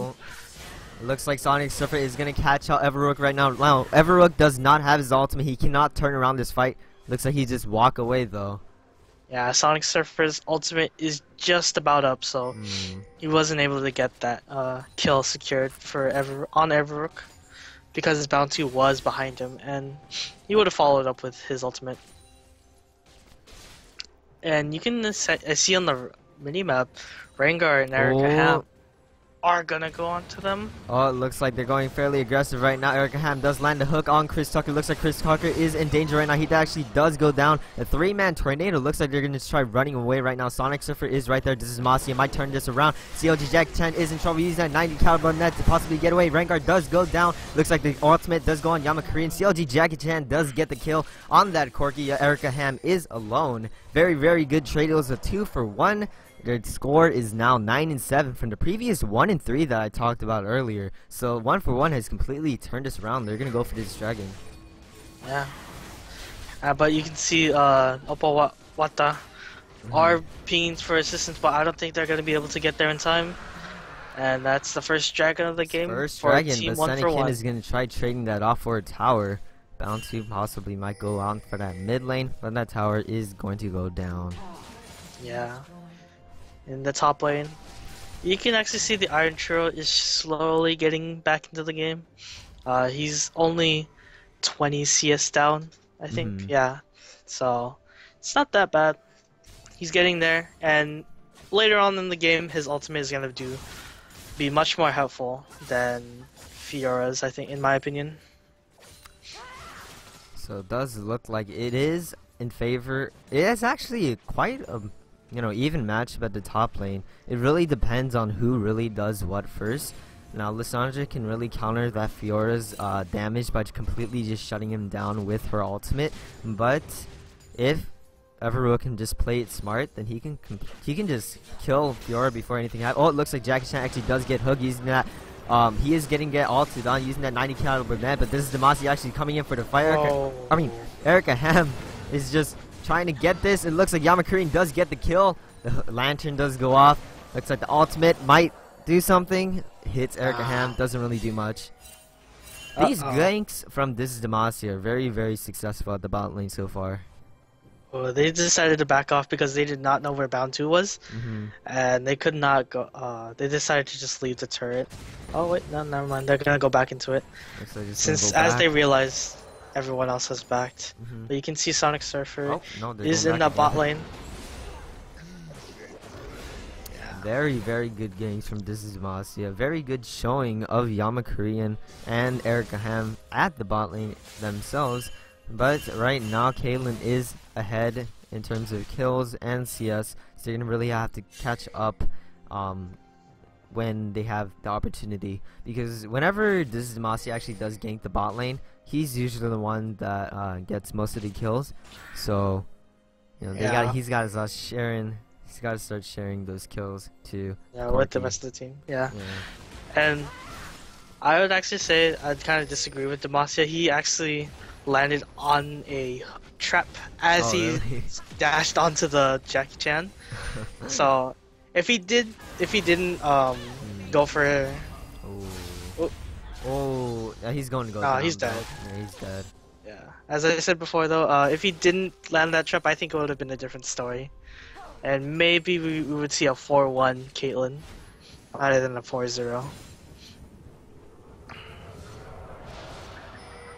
Speaker 1: Looks like Sonic Surfer is gonna catch out Everrook right now. Wow, Everrook does not have his ultimate. He cannot turn around this fight. Looks like he just walk away though.
Speaker 2: Yeah, Sonic Surfer's ultimate is just about up, so he wasn't able to get that kill secured for on Everrook because his bound 2 was behind him, and he would have followed up with his ultimate. And you can see on the minimap, Rengar and Erica Ham are gonna go onto them.
Speaker 1: Oh, it looks like they're going fairly aggressive right now. Erica Ham does land a hook on Chris Tucker. Looks like Chris Tucker is in danger right now. He actually does go down. A 3-man tornado. Looks like they're going to try running away right now. Sonic Surfer is right there. This is Masia. Might turn this around. CLG Jackie Chan is in trouble. Using that 90 caliber net to possibly get away. Rengar does go down. Looks like the ultimate does go on Yamakuri. And CLG Jackie Chan does get the kill on that Corki. Erica Ham is alone. Very, very good trade. It was a 2-for-1. Their score is now 9-7 from the previous 1-3 that I talked about earlier. So 1-for-1 has completely turned this around. They're gonna go for this dragon.
Speaker 2: Yeah. But you can see Oppo Wata are pinging for assistance, but I don't think they're gonna be able to get there in time. And that's the first dragon of the game.
Speaker 1: First
Speaker 2: for
Speaker 1: dragon,
Speaker 2: team
Speaker 1: but
Speaker 2: 1-for-1
Speaker 1: is gonna try trading that off for a tower. Bound 2 possibly might go on for that mid lane, but that tower is going to go down.
Speaker 2: Yeah. In the top lane, you can actually see the Iron Churro is slowly getting back into the game. He's only 20 CS down, I think. Yeah, so it's not that bad. He's getting there, and later on in the game, his ultimate is gonna be much more helpful than Fiora's, I think, in my opinion.
Speaker 1: So it does look like it is in favor. It is actually quite a even matchup at the top lane. It really depends on who really does what first. Now Lissandra can really counter that Fiora's damage by completely just shutting him down with her ultimate, but if Everrook can just play it smart, then he can just kill Fiora before anything happens. Oh, it looks like Jackie Chan actually does get hooked using that. He is getting ulted on using that 90 caliber net, but this is Demacia actually coming in for the fight. Erica Ham is just trying to get this. It looks like Yamakuri does get the kill. The lantern does go off. Looks like the ultimate might do something. Hits Erica Ham. Doesn't really do much. These ganks from This is Demacia are very, very successful at the bot lane so far.
Speaker 2: Oh, they decided to back off because they did not know where Bound 2 was. And they could not go. They decided to just leave the turret. Oh, wait. No, never mind. They're going to go back into it. Since as they realize everyone else has backed. But you can see Sonic Surfer is in the bot lane.
Speaker 1: Very, very good games from This is Demacia. Very good showing of Yamakurian and Erica Ham at the bot lane themselves. But right now, Caitlyn is ahead in terms of kills and CS. So they're going to really have to catch up when they have the opportunity. Because whenever This is Demacia actually does gank the bot lane, he's usually the one that gets most of the kills. So, he's got to sharing. He's got to start sharing those kills too.
Speaker 2: Yeah, with the rest of the team. Yeah. And I would actually say I'd kind of disagree with Demacia. He actually landed on a trap as he
Speaker 1: really?
Speaker 2: dashed onto the Jackie Chan. So if he didn't go for
Speaker 1: yeah, he's going to go
Speaker 2: no,
Speaker 1: down,
Speaker 2: he's
Speaker 1: bro.
Speaker 2: dead.
Speaker 1: Yeah, he's dead.
Speaker 2: Yeah, as I said before though, if he didn't land that trap, I think it would have been a different story, and maybe we would see a 4-1 Caitlyn rather than a 4-0.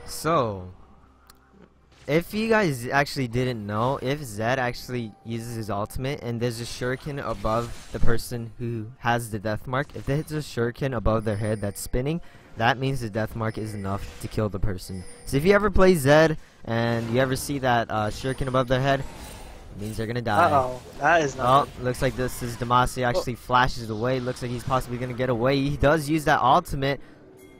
Speaker 1: So, if you guys actually didn't know, if Zed actually uses his ultimate and there's a shuriken above the person who has the death mark, if there's a shuriken above their head that's spinning, that means the death mark is enough to kill the person. So if you ever play Zed and you ever see that shuriken above their head, it means they're gonna die.
Speaker 2: Uh-oh, that is not good.
Speaker 1: Looks like this is Demacia actually flashes away. Looks like he's possibly gonna get away. He does use that ultimate.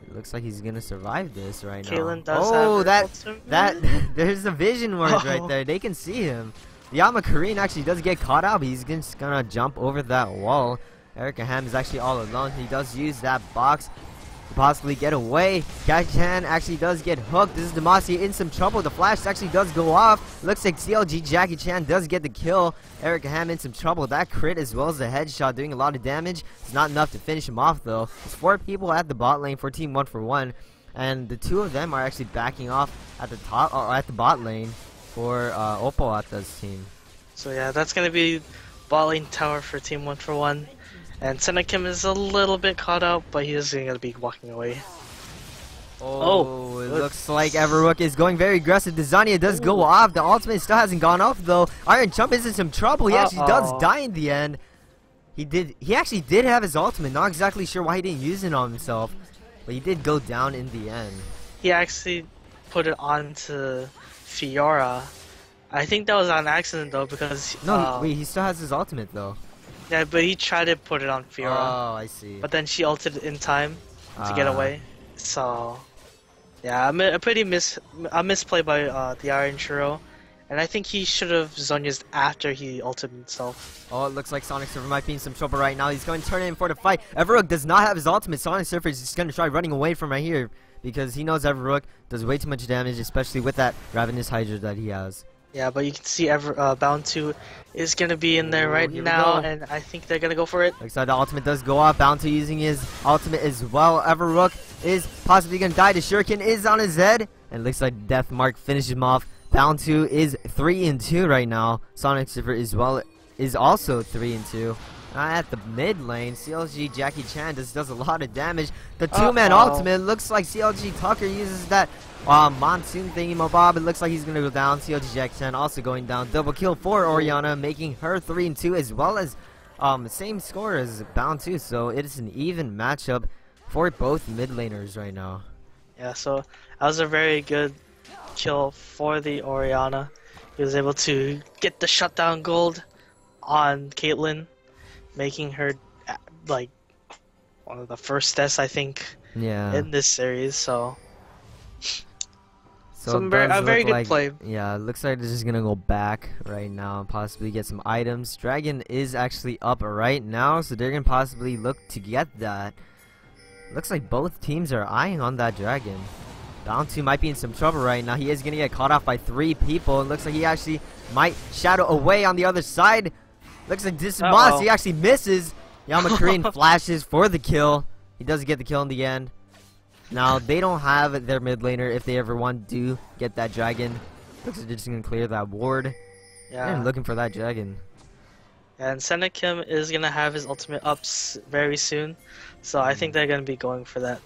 Speaker 1: It looks like he's gonna survive this right
Speaker 2: Caitlyn
Speaker 1: now.
Speaker 2: does
Speaker 1: Oh,
Speaker 2: have
Speaker 1: that there's a vision word right there. They can see him. Yama Korean actually does get caught out, but he's just gonna jump over that wall. Erica Ham is actually all alone. He does use that box to possibly get away. Jackie Chan actually does get hooked. This is Demacia in some trouble. The flash actually does go off. Looks like CLG Jackie Chan does get the kill. Erica Ham in some trouble. That crit as well as the headshot doing a lot of damage. It's not enough to finish him off though. There's 4 people at the bot lane for team 1-for-1. And the 2 of them are actually backing off at the top or at the bot lane for Opalata's team.
Speaker 2: So yeah, that's gonna be bot lane tower for team 1-for-1. And Senekim is a little bit caught out, but he is gonna be walking away.
Speaker 1: Oh, it looks like Everrook is going very aggressive. The Zania does go off. The ultimate still hasn't gone off though. Iron Chump is in some trouble. He actually does die in the end. He actually did have his ultimate. Not exactly sure why he didn't use it on himself, but he did go down in the end.
Speaker 2: He actually put it on to Fiora. I think that was on accident though, because
Speaker 1: wait, he still has his ultimate though.
Speaker 2: yeah, but he tried to put it on Fiora.
Speaker 1: Oh, I see.
Speaker 2: But then she ulted in time to get away. So yeah, a misplay by the Iron Churro, and I think he should have Zonya's after he ulted himself.
Speaker 1: Oh, it looks like Sonic Surfer might be in some trouble right now. He's going to turn in for the fight. Everrook does not have his ultimate. Sonic Surfer is just going to try running away from right here because he knows Everrook does way too much damage, especially with that Ravenous Hydra that he has.
Speaker 2: Yeah, but you can see Bound 2 is going to be in there right now, and I think they're going to go for it.
Speaker 1: Looks like the ultimate does go off. Bound 2 using his ultimate as well. Everrook is possibly going to die. The Shuriken is on his head, and looks like Death Mark finishes him off. Bound 2 is 3-2 right now. Sonic Surfer as well is also 3-2. At the mid lane, CLG Jackie Chan does a lot of damage. The 2-man ultimate looks like CLG Tucker uses that monsoon thingy mobob. It looks like he's gonna go down. CLG Jackie Chan also going down. Double kill for Oriana, making her 3-2 as well as same score as Bound 2. So it is an even matchup for both mid laners right now.
Speaker 2: Yeah, so that was a very good kill for the Oriana. He was able to get the shutdown gold on Caitlyn, making her like one of the first deaths I think in this series. So a very good play.
Speaker 1: Yeah, it looks like this is gonna go back right now and possibly get some items. Dragon is actually up right now, so they're gonna possibly look to get that. Looks like both teams are eyeing on that dragon. Bound 2 might be in some trouble right now. He is gonna get caught off by 3 people. It looks like he actually might shadow away on the other side. Looks like this Moss, he actually misses. Yama Korean flashes for the kill. He does get the kill in the end. Now, they don't have their mid laner if they ever want to get that dragon. Looks like they're just going to clear that ward. Yeah. They're looking for that dragon.
Speaker 2: And Senekim is going to have his ultimate ups very soon. So I think they're going to be going for that.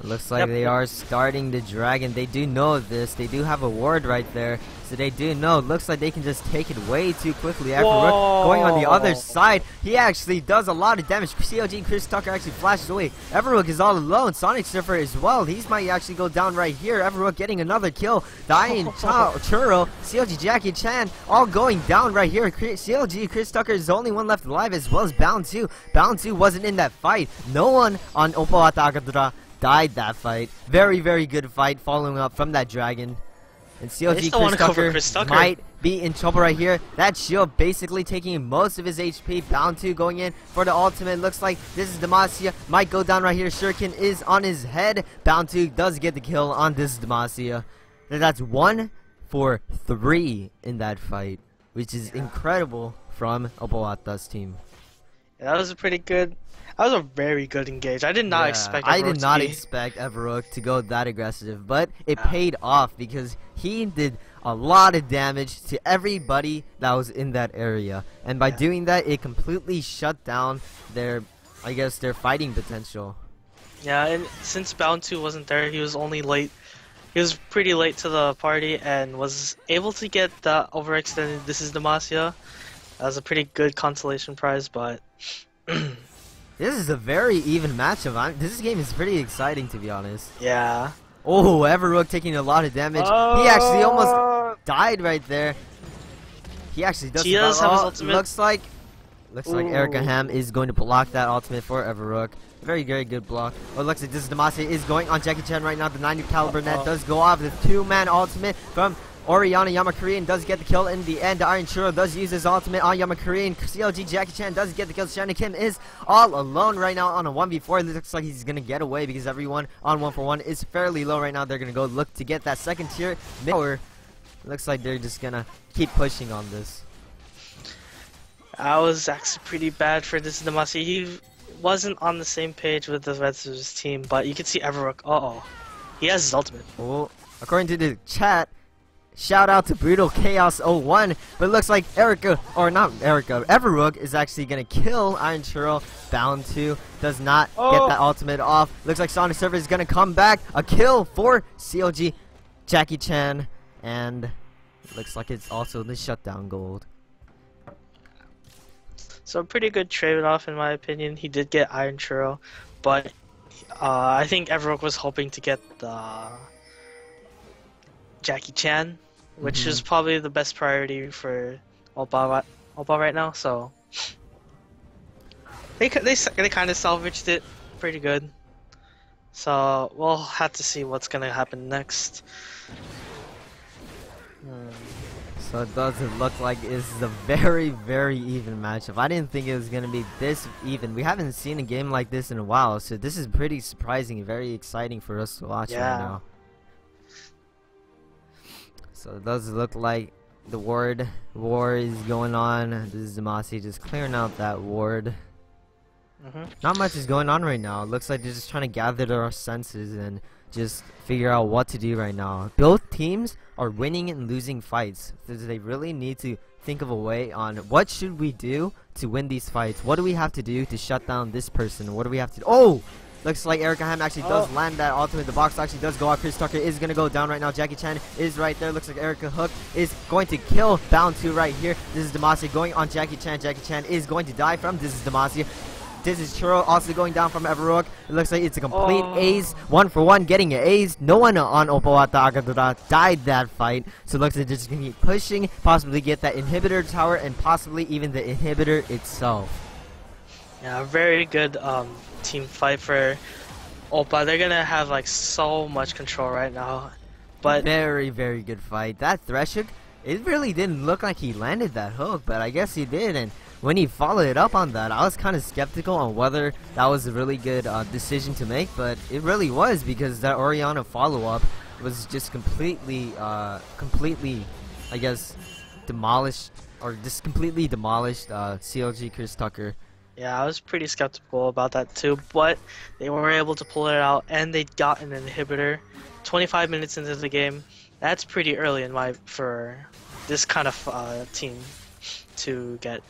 Speaker 1: Looks like they are starting the dragon. They do know this. They do have a ward right there. So they do know. Looks like they can just take it way too quickly. Everrook going on the other side. He actually does a lot of damage. CLG Chris Tucker actually flashes away. Everrook is all alone. Sonic Surfer as well. He might actually go down right here. Everrook getting another kill. The Iron Churro, CLG Jackie Chan all going down right here. CLG Chris Tucker is the only one left alive as well as Bound 2. Bound 2 wasn't in that fight. No one on Opalata Agadra died that fight. Very, very good fight following up from that dragon. And
Speaker 2: I
Speaker 1: CLG
Speaker 2: still want to go for
Speaker 1: Chris
Speaker 2: Chris Tucker.
Speaker 1: might be in trouble right here. That shield basically taking most of his HP. Bound to going in for the ultimate. Looks like this is Demacia. Might go down right here. Shuriken is on his head. Bound to does get the kill on this Demacia. That's 1 for 3 in that fight, which is incredible from Oboata's team.
Speaker 2: Yeah, that was a pretty good. That was a very good engage. I did not expect.
Speaker 1: I
Speaker 2: Everrook
Speaker 1: did
Speaker 2: to
Speaker 1: not
Speaker 2: be-
Speaker 1: expect Everrook to go that aggressive, but it paid off because he did a lot of damage to everybody that was in that area, and by doing that, it completely shut down their, I guess, their fighting potential.
Speaker 2: Yeah, and since Bound 2 wasn't there, he was only late. He was pretty late to the party and was able to get the overextended This is Demacia. That was a pretty good consolation prize, but
Speaker 1: This is a very even matchup. This game is pretty exciting, to be honest.
Speaker 2: yeah.
Speaker 1: Oh, Everrook taking a lot of damage. He actually almost died right there. He actually does.
Speaker 2: He does have his ultimate.
Speaker 1: Looks like Erica Ham is going to block that ultimate for Everrook. Very, very good block. Oh, looks like this Demacia is going on Jackie Chan right now. The 90 caliber net does go off. The 2-man ultimate from Oriana Yamakuri and does get the kill in the end. Iron Churro does use his ultimate on Yamakuri, and CLG Jackie Chan does get the kill. Shannon Kim is all alone right now on a 1v4. It looks like he's gonna get away because everyone on 1-for-1 is fairly low right now. They're gonna go look to get that second tier tower. Looks like they're just gonna keep pushing on this.
Speaker 2: I was actually pretty bad for This is Demacia. He wasn't on the same page with the rest of his team, but you can see Everrook. He has his ultimate.
Speaker 1: Oh, according to the chat, shout out to Brutal Chaos 01, but it looks like Everrook is actually gonna kill Iron Churro. Bound to does not get that ultimate off. Looks like Sonic Surfer is gonna come back. A kill for CLG Jackie Chan, and looks like it's also the shutdown gold.
Speaker 2: So a pretty good trade-off in my opinion. He did get Iron Churro, but I think Everrook was hoping to get the Jackie Chan, which is probably the best priority for Oppa right now. So they kind of salvaged it pretty good. So we'll have to see what's gonna happen next.
Speaker 1: So it doesn't look like it's a very, very even matchup. I didn't think it was going to be this even. We haven't seen a game like this in a while, so this is pretty surprising and very exciting for us to watch right now. So it does look like the war is going on. This is Demacia just clearing out that ward. Not much is going on right now. It looks like they're just trying to gather their senses and just figure out what to do right now. Both teams are winning and losing fights. So they really need to think of a way on what should we do to win these fights. What do we have to do to shut down this person? What do we have to do? Oh! Looks like Erica Ham actually does land that ultimate. The box actually does go out. Chris Tucker is going to go down right now. Jackie Chan is right there. Looks like Erica Hook is going to kill Bound 2 right here. This is Demacia going on Jackie Chan. Jackie Chan is going to die from This is Demacia. This is Churro also going down from Everrook. It looks like it's a complete ace. 1-for-1 getting an ace. No one on Opoata Agadura died that fight. So it looks like they're just going to keep pushing. Possibly get that inhibitor tower and possibly even the inhibitor itself.
Speaker 2: Yeah, very good team fight for Oppa. They're going to have like so much control right now. But
Speaker 1: very, very good fight. That thresh hook, it really didn't look like he landed that hook, but I guess he did. And when he followed it up on that, I was kind of skeptical on whether that was a really good decision to make, but it really was, because that Oriana follow-up was just completely, I guess, demolished, or just completely demolished CLG Chris Tucker.
Speaker 2: yeah, I was pretty skeptical about that too, but they were able to pull it out, and they got an inhibitor 25 minutes into the game. That's pretty early for this kind of team to get.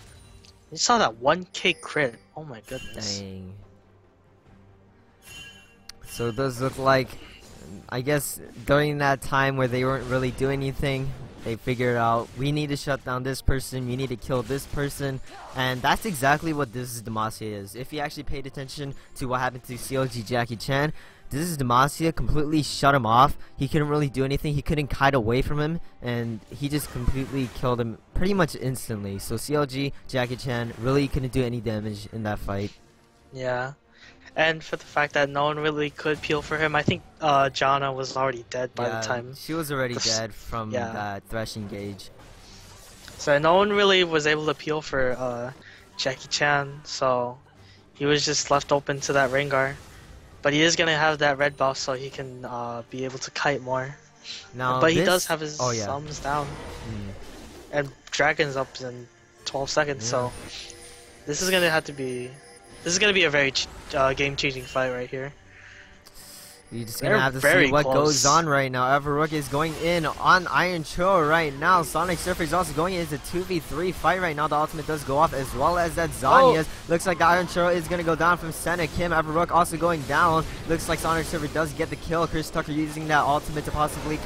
Speaker 2: You saw that 1K crit. Oh my goodness.
Speaker 1: Dang. So it does look like, I guess, during that time where they weren't really doing anything, they figured out, we need to shut down this person, we need to kill this person, and that's exactly what This is Demacia is. If you actually paid attention to what happened to CLG Jackie Chan, This is Demacia completely shut him off. He couldn't really do anything. He couldn't kite away from him, and he just completely killed him pretty much instantly. So CLG Jackie Chan really couldn't do any damage in that fight.
Speaker 2: Yeah, and for the fact that no one really could peel for him. I think Jana was already dead by the time.
Speaker 1: she was already dead from that threshing gauge.
Speaker 2: So no one really was able to peel for Jackie Chan, so he was just left open to that Rengar. But he is gonna have that red buff, so he can be able to kite more.
Speaker 1: Now,
Speaker 2: but he does have his thumbs down, and Dragon's up in 12 seconds. So this is gonna have to be. This is gonna be a very game-changing fight right here.
Speaker 1: You're just gonna have to see what goes on right now. Everrook is going in on Iron Cho right now. Sonic Surfer is also going in. It's a 2v3 fight right now. The ultimate does go off as well as that Zanya's. Looks like the Iron Cho is gonna go down from Senna Kim. Everrook also going down. Looks like Sonic Surfer does get the kill. Chris Tucker using that ultimate to possibly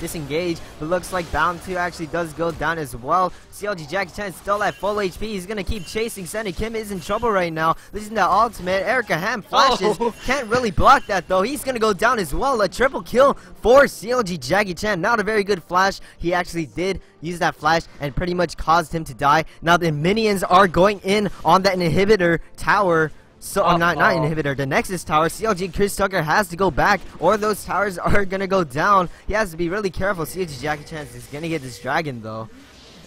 Speaker 1: disengage. But looks like Bound 2 actually does go down as well. CLG Jackie Chan still at full HP. He's gonna keep chasing. Senna Kim is in trouble right now. Losing that ultimate. Erica Ham flashes. Can't really block that though. He's gonna go down as well. A triple kill for CLG Jackie Chan. Not a very good flash. He actually did use that flash and pretty much caused him to die. Now the minions are going in on that inhibitor tower. So not inhibitor, the Nexus tower. CLG Chris Tucker has to go back, or those towers are gonna go down. He has to be really careful. CLG Jackie Chan is gonna get this dragon though.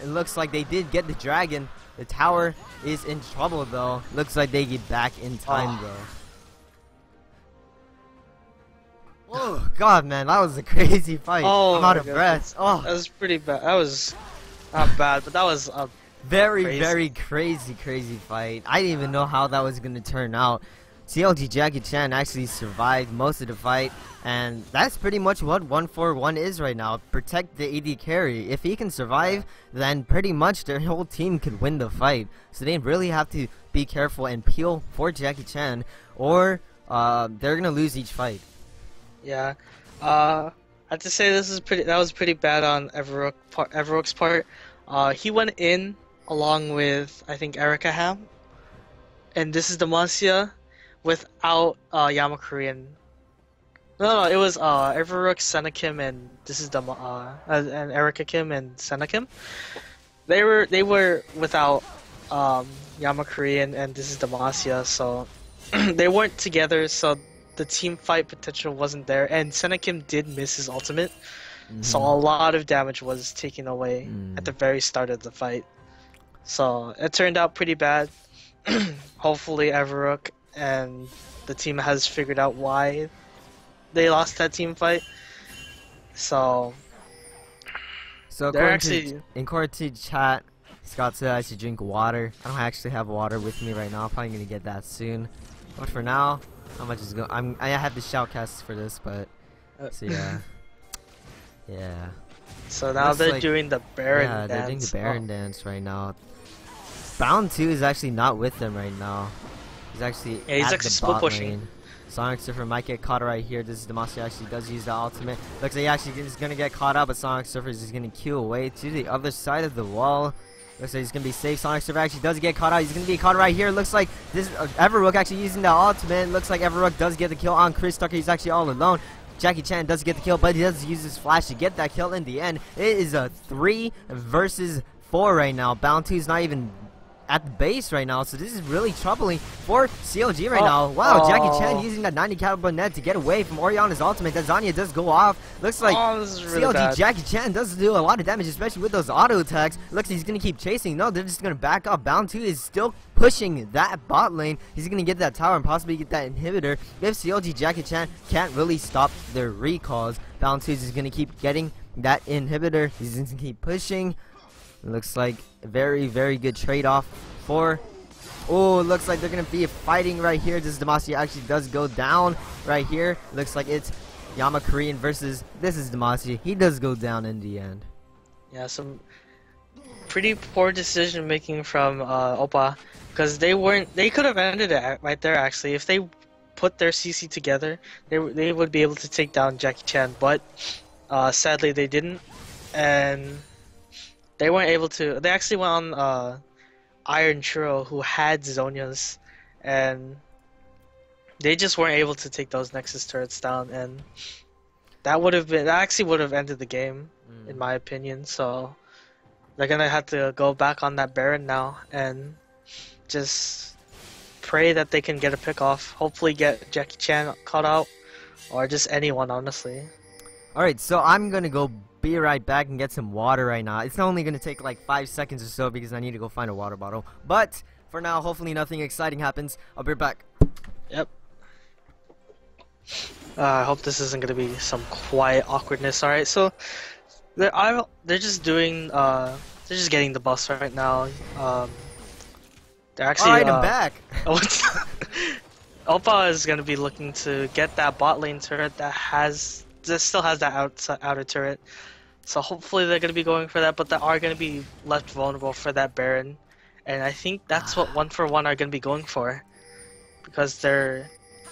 Speaker 1: It looks like they did get the dragon. The tower is in trouble though. Looks like they get back in time though. Oh god, man, that was a crazy fight. I'm out of breath.
Speaker 2: That was pretty bad. That was not bad, but that was a
Speaker 1: very crazy fight. I didn't even know how that was gonna turn out. CLG Jackie Chan actually survived most of the fight, and that's pretty much what 1-4-1 is right now. Protect the AD carry. If he can survive, then pretty much their whole team could win the fight. So they really have to be careful and peel for Jackie Chan, or they're gonna lose each fight.
Speaker 2: Yeah, I have to say that was pretty bad on Everrook's part. He went in along with I think Erica Ham, and this is Demacia without Yamakurian. No, it was Everrook, Senna Kim, and this is and Erica Kim and Senna Kim. They were without Yamakurian, and this is Demacia, so they weren't together. So the team fight potential wasn't there, and Senna Kim did miss his ultimate, so a lot of damage was taken away at the very start of the fight. So it turned out pretty bad. Hopefully Everrook and the team has figured out why they lost that team fight. So
Speaker 1: according to chat, Scott said I should drink water. I don't actually have water with me right now. I'm probably gonna get that soon. But for now, how much is going? I have the shoutcast for this, but so yeah.
Speaker 2: So now they're doing the Baron dance.
Speaker 1: Yeah, they're doing the Baron dance right now. Bound 2 is actually not with them right now. He's actually at the bot lane. Sonic Surfer might get caught right here. This is Demacia actually does use the ultimate. Looks like he actually is gonna get caught up, but Sonic Surfer is just gonna queue away to the other side of the wall. Looks like he's gonna be safe. Sonic Surfer actually does get caught out. He's gonna be caught right here. Looks like this Everrook actually using the ultimate. Looks like Everrook does get the kill on Chris Tucker. He's actually all alone. Jackie Chan does get the kill, but he does use his flash to get that kill in the end. It is a 3 versus 4 right now. Bound 2 is not even at the base right now, so this is really troubling for CLG right now. Wow, Jackie Chan using that 90 caliber net to get away from Oriana's ultimate. That Zanya does go off. Looks like CLG Jackie Chan does do a lot of damage, especially with those auto attacks. Looks like he's gonna keep chasing. No, they're just gonna back up. Bound 2 is still pushing that bot lane. He's gonna get that tower and possibly get that inhibitor. If CLG Jackie Chan can't really stop their recalls, Bound 2 is gonna keep getting that inhibitor. He's gonna keep pushing. It looks like a very good trade-off for... Oh, it looks like they're going to be fighting right here. This Demacia actually does go down right here. Looks like it's Yamakurian versus... This is Demacia. He does go down in the end.
Speaker 2: Yeah, some pretty poor decision making from Oppa. Because they could have ended it right there actually. If they put their CC together, they would be able to take down Jackie Chan. But sadly they didn't. And... they weren't able to. They actually went on Iron Churro, who had Zonia's, and they just weren't able to take those Nexus turrets down, and that actually would have ended the game, in my opinion. So they're gonna have to go back on that Baron now and just pray that they can get a pick off. Hopefully get Jackie Chan caught out, or just anyone, honestly.
Speaker 1: Alright, so I'm gonna go be right back and get some water right now. It's only gonna take like 5 seconds or so because I need to go find a water bottle. But for now, hopefully nothing exciting happens. I'll be right back.
Speaker 2: Yep. I hope this isn't gonna be some quiet awkwardness. Alright, so they're just doing they're just getting the bus right now. They're actually
Speaker 1: Alright, I'm back.
Speaker 2: Oppa is gonna be looking to get that bot lane turret that still has that outer turret. So hopefully they're gonna be going for that, but they are gonna be left vulnerable for that Baron. And I think that's what 1-for-1 are gonna be going for. Because they're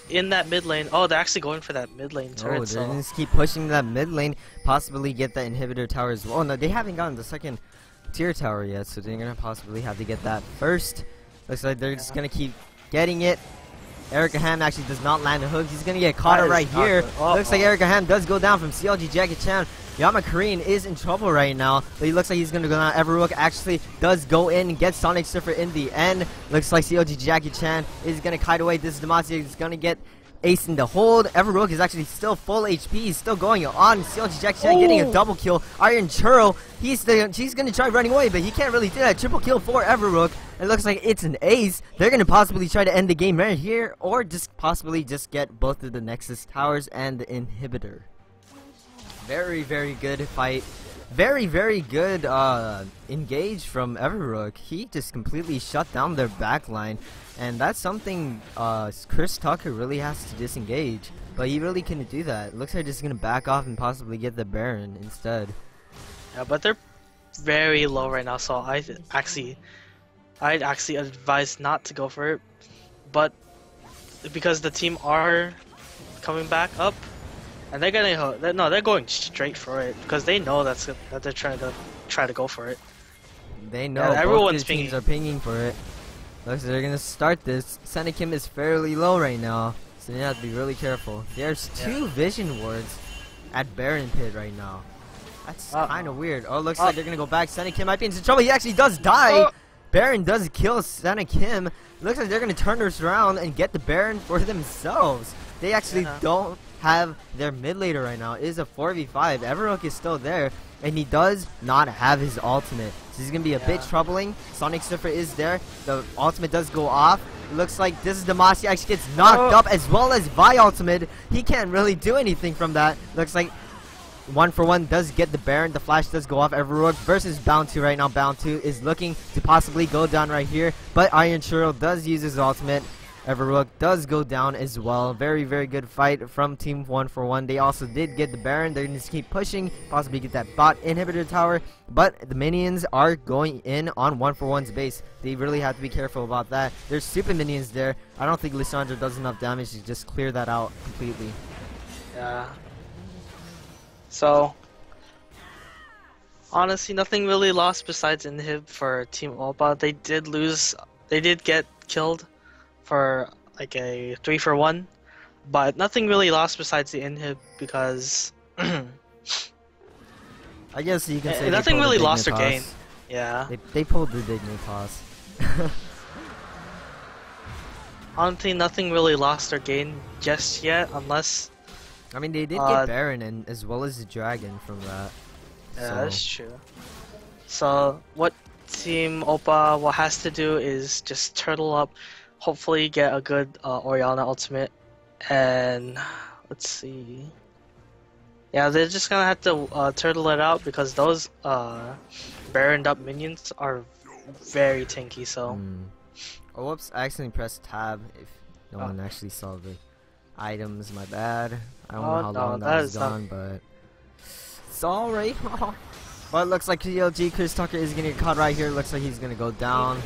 Speaker 2: in that mid lane. Oh, they're actually going for that mid lane turret.
Speaker 1: Oh, they're gonna just keep pushing that mid lane, possibly get that inhibitor tower as well. No, they haven't gotten the second tier tower yet, so they're gonna possibly have to get that first. Looks like they're just gonna keep getting it. Erica Ham actually does not land a hook. He's gonna get caught right here. Looks like Erica Ham does go down from CLG Jackie Chan. Yama Korean is in trouble right now, but he looks like he's gonna go down. Everrook actually does go in and get Sonic Surfer in the end. Looks like CLG Jackie Chan is gonna kite away. This Demacia is gonna get ace in the hold. Everrook is actually still full HP. He's still going on. CLG Jackie Chan getting a double kill. Iron Churl, he's gonna try running away, but he can't really do that. Triple kill for Everrook. It looks like it's an ace. They're gonna possibly try to end the game right here, or just possibly just get both of the Nexus towers and the inhibitor. Very, very good fight. Very, very good engage from Everrook. He just completely shut down their backline, and that's something Chris Tucker really has to disengage. But he really couldn't do that. It looks like they're just gonna back off and possibly get the Baron instead.
Speaker 2: Yeah, but they're very low right now, so I'd actually advise not to go for it. But because the team are coming back up. And they're gonna they're going straight for it because they know that they're trying to go for it.
Speaker 1: They know
Speaker 2: everyone's
Speaker 1: both teams are pinging for it. Looks like they're gonna start this. Senekim is fairly low right now, so you have to be really careful. There's two vision wards at Baron Pit right now. That's kind of weird. Oh, looks like they're gonna go back. Senekim might be in some trouble. He actually does die. Baron does kill Senekim. Looks like they're gonna turn this around and get the Baron for themselves. They actually don't have their mid laner right now. It is a 4v5. Everrook is still there, and he does not have his ultimate. So this is going to be a bit troubling. Sonic Surfer is there. The ultimate does go off. It looks like this is Demacia actually gets knocked up, as well as Vi ultimate. He can't really do anything from that. Looks like 1-for-1 does get the Baron. The flash does go off. Everrook versus Bound 2 right now. Bound 2 is looking to possibly go down right here, but Iron Churl does use his ultimate. Everrook does go down as well. Very, very good fight from Team 1-for-1. They also did get the Baron. They're going to keep pushing, possibly get that bot inhibitor tower. But the minions are going in on 1-for-1's base. They really have to be careful about that. There's super minions there. I don't think Lissandra does enough damage to just clear that out completely.
Speaker 2: Yeah. So, honestly, nothing really lost besides inhib for Team Oppa. They did get killed for like a 3-for-1, but nothing really lost besides the inhib because
Speaker 1: I guess you can say
Speaker 2: nothing really lost or gained. Yeah,
Speaker 1: they pulled the Dignitas.
Speaker 2: Honestly, nothing really lost or gained just yet, unless
Speaker 1: I mean they did get Baron and as well as the Dragon from that.
Speaker 2: Yeah, that's true. So what Team Oppa has to do is just turtle up. Hopefully get a good Orianna ultimate, and let's see. Yeah, they're just gonna have to turtle it out because those Baroned up minions are very tanky. So.
Speaker 1: Oh, whoops! I accidentally pressed tab. If no one actually saw the items, my bad. I don't know how long that was gone, but it's alright. But it looks like KLG Chris Tucker is gonna get caught right here. Looks like he's gonna go down.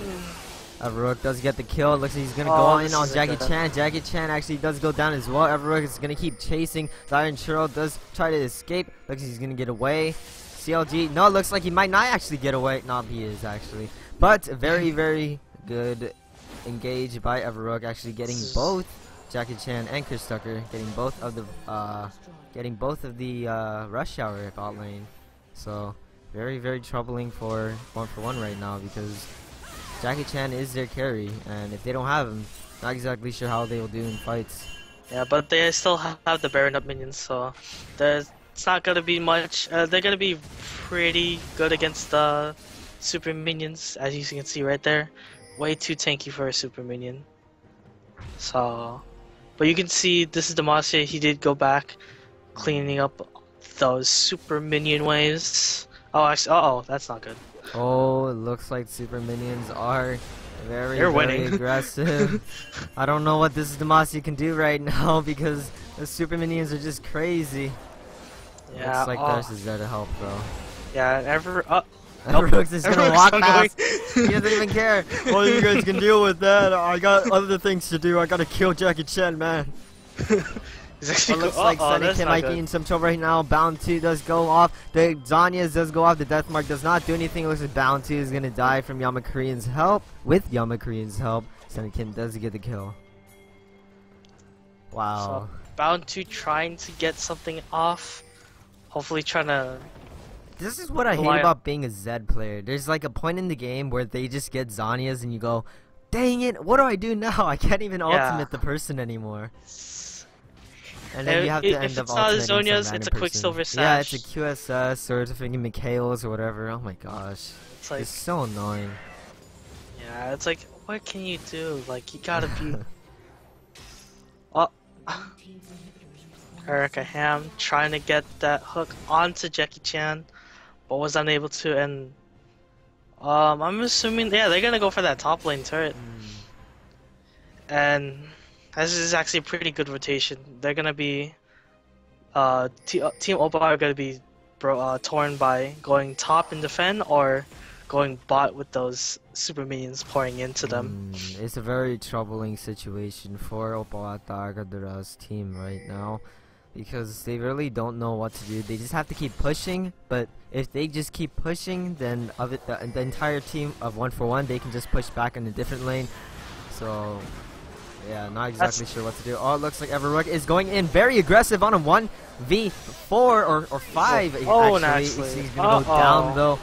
Speaker 1: Everrook does get the kill. Looks like he's gonna go in on Jackie Chan. Jackie Chan actually does go down as well. Everrook is gonna keep chasing. Iron Churl does try to escape. Looks like he's gonna get away. CLG, no, looks like he might not actually get away. No, he is actually. But very, very good engage by Everrook, actually getting both Jackie Chan and Chris Tucker, getting both of the rush hour bot lane. So very, very troubling for 1-for-1 right now because Jackie Chan is their carry, and if they don't have him, Not exactly sure how they will do in fights.
Speaker 2: Yeah, but they still have the Baron up minions, so it's not gonna be much. They're gonna be pretty good against the super minions, as you can see right there. Way too tanky for a super minion. So, but you can see this is Demacia. He did go back, cleaning up those super minion waves. Oh, actually, that's not good.
Speaker 1: Oh, it looks like super minions are very
Speaker 2: winning.
Speaker 1: aggressive. I don't know what this Demacia can do right now because the super minions are just crazy.
Speaker 2: Yeah,
Speaker 1: looks like there's a Zed to help though.
Speaker 2: Yeah,
Speaker 1: Everrooks is gonna walk past. He doesn't even care. Well, you guys can deal with that. I got other things to do. I gotta kill Jackie Chan, man. It looks like Sunny Kim might be in some trouble right now. Bound 2 does go off. The Zanyas does go off. The Death Mark does not do anything. It looks like Bound 2 is gonna die from Yamakurian's help. With Yamakurian's help, Sunny Kim does get the kill. Wow.
Speaker 2: So, Bound 2 trying to get something off. Hopefully trying to...
Speaker 1: This is what I hate about being a Zed player. There's like a point in the game where they just get Zanyas and you go, dang it, what do I do now? I can't even ultimate the person anymore. And then you have to end up ultimating some random person.
Speaker 2: It's a Quicksilver Sash.
Speaker 1: Yeah, it's a QSS or it's a freaking Mikhail's or whatever. Oh my gosh. It's so annoying.
Speaker 2: Yeah, it's like, what can you do? Like, you gotta be... Oh. Erica Ham trying to get that hook onto Jackie Chan, but was unable to, and I'm assuming, yeah, they're gonna go for that top lane turret. And this is actually a pretty good rotation. They're gonna be, Team Oppa are gonna be torn by going top and defend, or going bot with those super minions pouring into them.
Speaker 1: It's a very troubling situation for Oppa Agadura's team right now, because they really don't know what to do. They just have to keep pushing, but if they just keep pushing, then the entire team of 1-for-1, they can just push back in a different lane. So yeah, not exactly sure what to do. Oh, it looks like Everrook is going in very aggressive on a 1v4 or 5.
Speaker 2: Oh,
Speaker 1: actually. He's gonna go down though.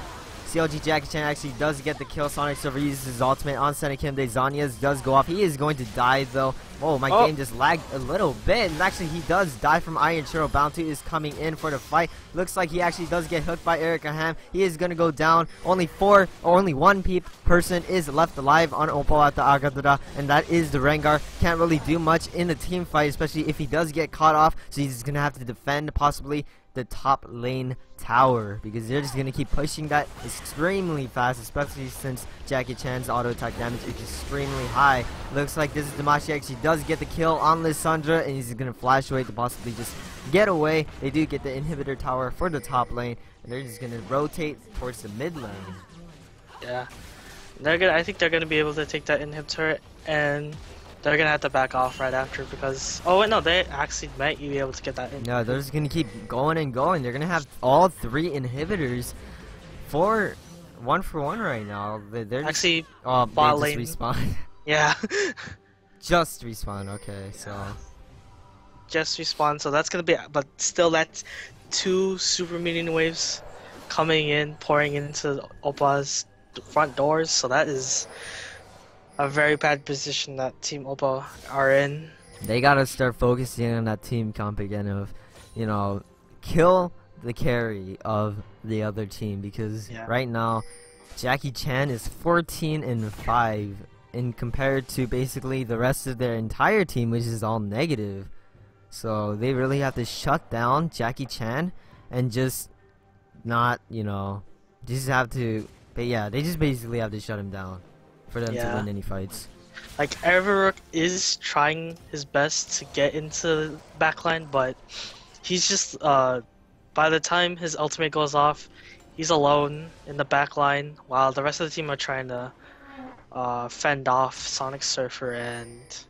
Speaker 1: CLG Jackie Chan actually does get the kill. Sonic Silver uses his ultimate on Sunny Kim. The Zanyas does go off. He is going to die though. Oh, my game just lagged a little bit. And actually, he does die from Iron Churro. Bound 2 is coming in for the fight. Looks like he actually does get hooked by Erica Ham. He is going to go down. Only one person is left alive on Oppo at the Agadura, and that is the Rengar. Can't really do much in the team fight, especially if he does get caught off. So he's going to have to defend possibly the top lane tower, because they're just gonna keep pushing that extremely fast, especially since Jackie Chan's auto attack damage is extremely high. Looks like this is Demacia actually does get the kill on Lissandra, and he's gonna flash away to possibly just get away. They do get the inhibitor tower for the top lane, and they're just gonna rotate towards the mid lane.
Speaker 2: Yeah, I think they're gonna be able to take that inhibitor, and they're gonna have to back off right after, because they actually might be able to get that in.
Speaker 1: Yeah, they're just gonna keep going and going. They're gonna have all 3 inhibitors for 1-for-1 right now. They're
Speaker 2: actually
Speaker 1: bot lane just respawn.
Speaker 2: Yeah.
Speaker 1: Just respawn. Okay, so
Speaker 2: just respawn. So that's gonna be, but still, that's 2 super minion waves coming in, pouring into Oppa's front doors. So that is a very bad position that Team Oppa are in.
Speaker 1: They gotta start focusing on that team comp again of, kill the carry of the other team, because right now Jackie Chan is 14-5 in compared to basically the rest of their entire team, which is all negative. So they really have to shut down Jackie Chan and just not, just have to, but yeah, they just basically have to shut him down for them to win any fights.
Speaker 2: Like, Everrook is trying his best to get into the backline, but he's just, by the time his ultimate goes off, he's alone in the backline, while the rest of the team are trying to fend off Sonic Surfer and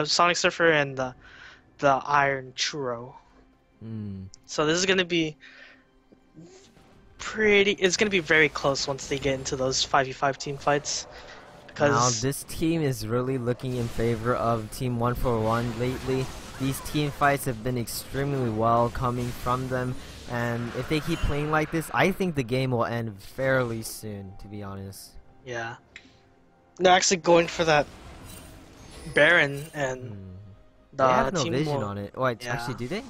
Speaker 2: Sonic Surfer and the Iron Churro. So this is gonna be it's gonna be very close once they get into those 5v5 team fights. Because
Speaker 1: now this team is really looking in favor of Team 1-for-1 lately. These team fights have been extremely well coming from them, and if they keep playing like this, I think the game will end fairly soon, to be honest.
Speaker 2: Yeah. They're actually going for that Baron and
Speaker 1: They have no
Speaker 2: team
Speaker 1: vision
Speaker 2: will,
Speaker 1: on it. Oh,
Speaker 2: yeah.
Speaker 1: actually, do they?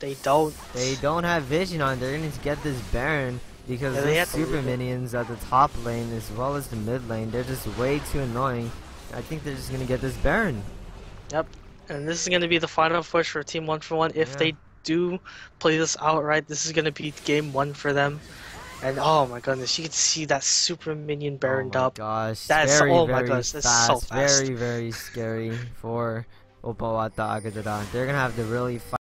Speaker 2: They don't.
Speaker 1: They don't have vision on it. They're gonna get this Baron because
Speaker 2: Yeah, they
Speaker 1: those
Speaker 2: have to
Speaker 1: super
Speaker 2: leave it.
Speaker 1: minions at the top lane as well as the mid lane, they're just way too annoying. I think they're just gonna get this Baron.
Speaker 2: Yep. And this is gonna be the final push for Team 1 for 1. If
Speaker 1: Yeah.
Speaker 2: they do play this outright, this is gonna be game 1 for them. And oh my goodness, you can see that super minion Baroned
Speaker 1: Oh my
Speaker 2: up.
Speaker 1: gosh,
Speaker 2: That's
Speaker 1: very,
Speaker 2: oh my
Speaker 1: very
Speaker 2: gosh, that's
Speaker 1: fast,
Speaker 2: so fast.
Speaker 1: very, very scary for Opawata Agadara. They're gonna have to really fight.